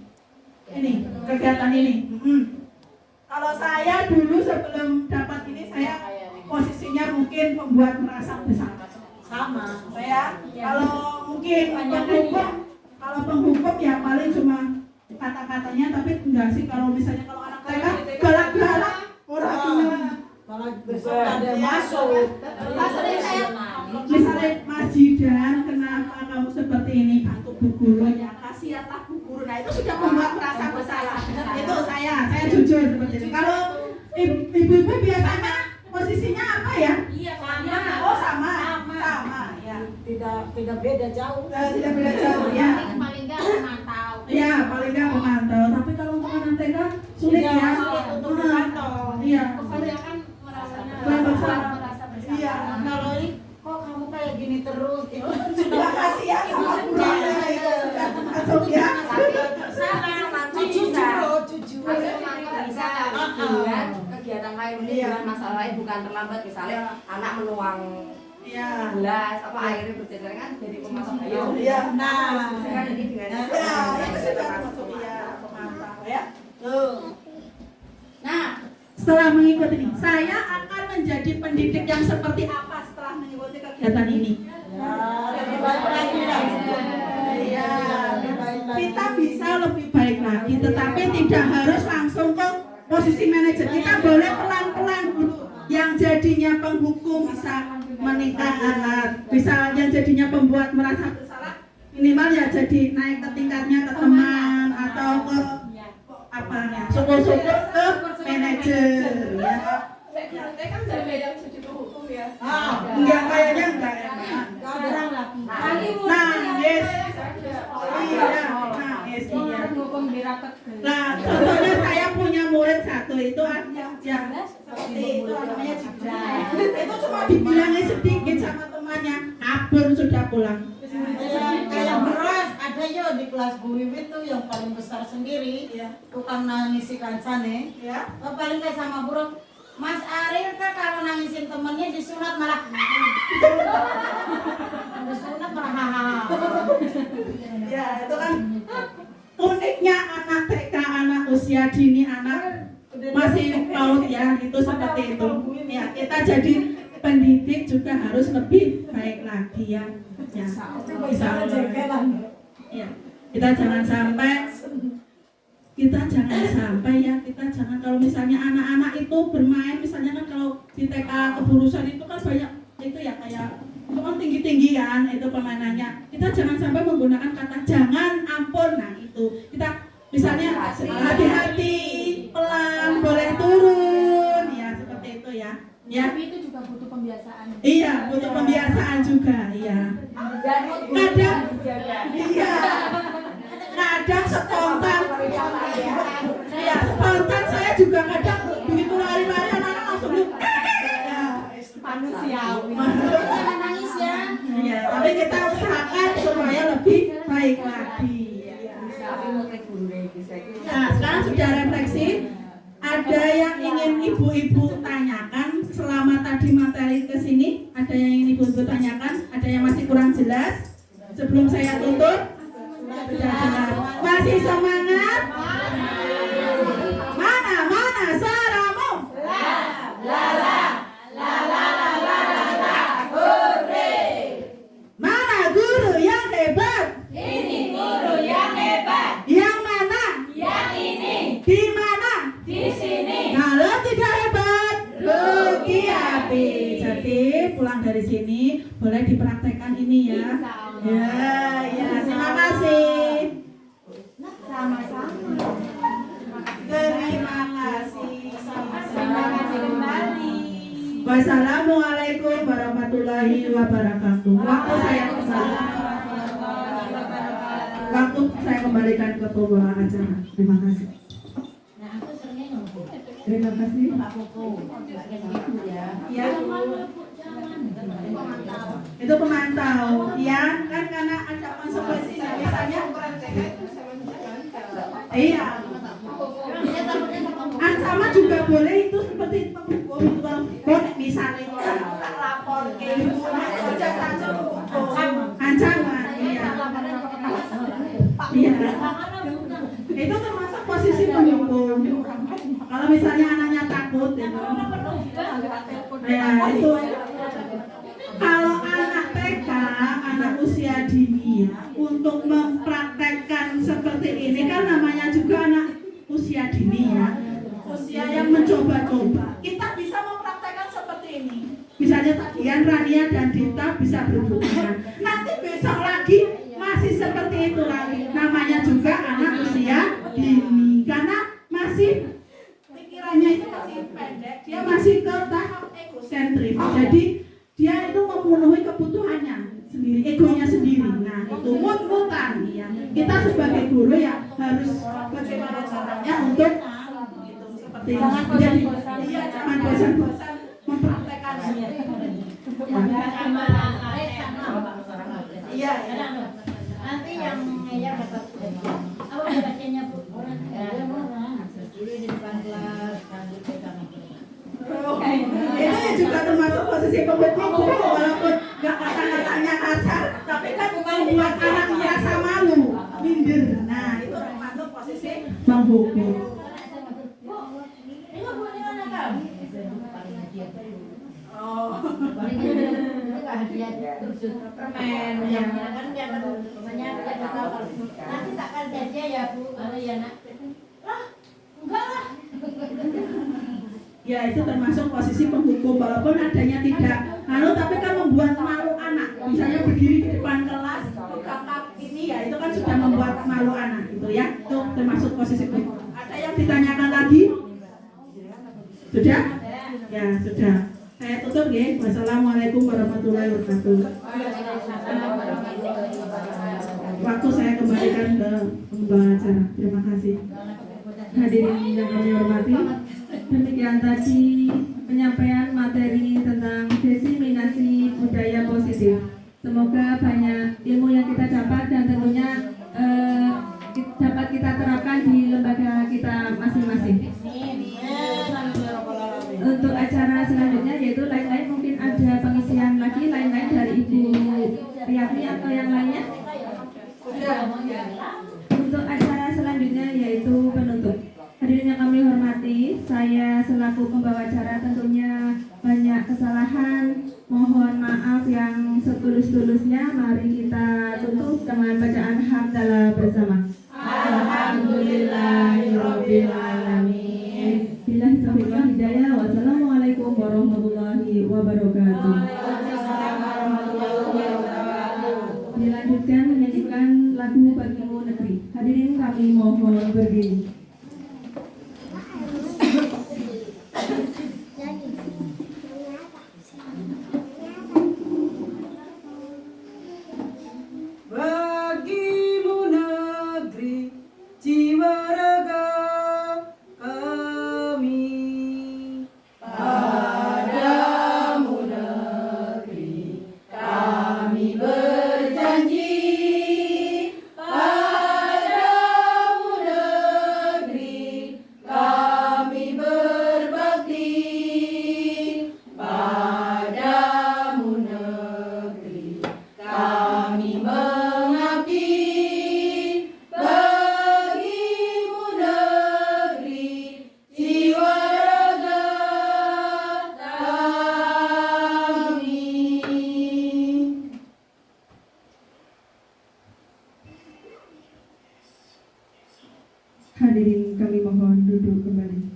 ini kegiatan ini? Kalau saya dulu sebelum dapat ini saya posisinya mungkin membuat merasa bersalah. Sama. Saya kalau mungkin penghukum ya paling cuma kata-katanya, tapi enggak sih kalau misalnya kalau anak TK galak-galak orang Kalau besok ada masuk. Misalnya Mas Jidan, kenapa kamu seperti ini? Bantu Bu Guru ya, kasihanlah Bu Guru. Nah itu sudah membuat merasa bersalah. Itu saya jujur seperti itu. Kalau ibu-ibu biasanya posisinya apa ya? Iya, sama. Oh sama ya. Tidak beda jauh. Tidak beda jauh ya. Paling nggak memantau. Iya, paling nggak memantau. Tapi kalau untuk anak TK sulit ya. Untuk memantau. Iya. Kebanyakan merasa bersalah. Iya. Kalau ini kok kamu kayak gini terus itu Terima kasih ya sama Bu Rosa itu sudah masuk ya. Jujur bisa dengan kegiatan lain ini dengan masalah lain bukan terlambat, misalnya anak menuang gelas apa airnya bercecer kan jadi pemasok air. Iya. Nah, sekarang ini dengan itu sudah masuk ya pemantau ya. Nah, setelah mengikuti ini, saya akan menjadi pendidik yang seperti apa setelah mengikuti kegiatan ini? lebih baik lagi lah. Iya, kita bisa lebih baik lagi, tetapi tidak harus langsung ke posisi manajer. Kita boleh pelan-pelan dulu. Yang jadinya penghukum bisa menikah anak, bisa yang jadinya pembuat merasa bersalah minimal ya jadi naik ke tingkatnya ke teman atau ke apa ya, syukur-syukur ke manajer ya. Kan berbeda cuci hukum ya. Enggak, kayaknya enggak ya. Nah, yes. Iya, nah, yes, iya. Nah, contohnya saya punya murid satu itu yang seperti itu namanya Citra. Itu cuma dibilangin sedikit sama temannya, kabur sudah pulang. Kayak beras ada yo di kelas Bu Wiwit tuh yang paling besar sendiri, tukang nangisi kancane. Paling kayak sama burung. Mas Ariel kan kalau nangisin temennya disunat malah disunat malah hahaha. Ya itu kan uniknya anak TK, anak usia dini, anak masih PAUD ya, itu seperti itu. Ya kita jadi pendidik juga harus lebih baik lagi ya. Ya, bisa ya. Kita jangan sampai ya, kita jangan kalau misalnya anak-anak itu bermain, misalnya kan kalau di TK keburusan itu kan banyak itu ya kayak itu kan tinggi-tinggian itu permainannya. Kita jangan sampai menggunakan kata jangan, ampun. Nah itu kita misalnya hati-hati, pelan, boleh turun ya seperti itu ya. Ya. Tapi itu juga butuh pembiasaan. Iya, butuh pembiasaan juga, iya. Kadang, iya. Kadang spontan. Iya, spontan saya juga kadang begitu lari-lari anak-anak langsung Manusiawi. Nangis ya. Iya, tapi kita usahakan supaya lebih baik lagi. Nah, sekarang sudah refleksi. Ada yang ingin ibu-ibu tanyakan selama tadi materi ke sini? Ada yang ingin ibu-ibu tanyakan? Ada yang masih kurang jelas? Sebelum saya tutup? Sudah jelas. Masih semangat? Mana suaramu? Mana guru yang hebat? Ini guru yang hebat. Yang mana? Yang ini. Di mana? Di sini. Kalau tidak hebat, rugi api. Jadi pulang dari sini boleh dipraktekkan ini ya. Ya, terima kasih. Sama-sama. Terima kasih. Terima kasih kembali. Wassalamualaikum warahmatullahi wabarakatuh. Waktu saya kembalikan ke pembawa acara. Terima kasih. Terima kasih. Ya. Itu pemantau, ya kan karena ada konsekuensi misalnya. Iya. Ancaman juga boleh itu seperti hukum boleh misalnya tak lapor ke ibu saja ancaman. Iya. Iya. Itu termasuk posisi penghukum. Kalau misalnya anaknya takut, ya itu. Kalau anak TK, anak usia dini ya, untuk mempraktekkan seperti ini kan namanya juga anak usia dini ya, usia yang mencoba-coba. Kita bisa mempraktekkan seperti ini. Misalnya tadian Rania dan Dita bisa berhubungan. Nanti besok lagi masih seperti itu lagi. Namanya juga anak usia dini karena masih pikirannya itu masih pendek, dia masih ke tahap egosentris. Jadi dia itu memenuhi kebutuhannya sendiri, egonya sendiri. Nah, itu mut-mutan ya. Kita sebagai guru ya harus bagaimana caranya untuk itu seperti itu. Jadi iya, jangan bosan-bosan mempraktekannya. Iya, ya. Nanti yang ngeyel dapat apa bacanya Bu? Ini di depan kelas Itu juga termasuk posisi pembentuk walaupun nggak kata-katanya kasar, tapi kan membuat anak merasa malu, minder. Nah, itu termasuk posisi menghukum. Ini Bu, ini anak kamu. Oh, Itu nggak hadiah permen yang kan dia kan namanya dia tahu kalau nanti tak kasih hadiah ya Bu. Kalau ya nak. Lah, enggak lah. ya itu termasuk posisi penghukum walaupun adanya tidak tapi kan membuat malu anak. Misalnya berdiri di depan kelas, buka kaki kan sudah membuat malu anak gitu ya. Itu termasuk posisi itu. Ada yang ditanyakan lagi? Sudah? Ya, sudah. Saya tutup ya. Wassalamualaikum warahmatullahi wabarakatuh. Waktu saya kembalikan ke pembawa acara. Terima kasih. Hadirin yang kami hormati, demikian tadi penyampaian materi tentang diseminasi budaya positif. Semoga banyak ilmu yang kita dapat dan tentunya dapat kita terapkan di lembaga kita masing-masing. Untuk acara selanjutnya yaitu lain-lain, mungkin ada pengisian lagi lain-lain dari Ibu Riyani atau yang lainnya. Untuk acara selanjutnya yaitu penutup. Hadirin yang kami hormati, saya selaku pembawa acara tentunya banyak kesalahan. Mohon maaf yang setulus-tulusnya. Mari kita tutup dengan bacaan hamdalah bersama. Alhamdulillahirabbil alamin. Billahi taufiq wal hidayah. Wassalamualaikum warahmatullahi wabarakatuh. Dilanjutkan menyanyikan lagu Bagimu Negeri. Hadirin kami mohon berdiri. Bagimu negeri, jiwa raga kami. Padamu negeri, kami berjanji. Padamu negeri, kami berbakti. Padamu negeri, kami mengabdi. Bagimu negeri, jiwa raga kami. Hadirin kami mohon duduk kembali.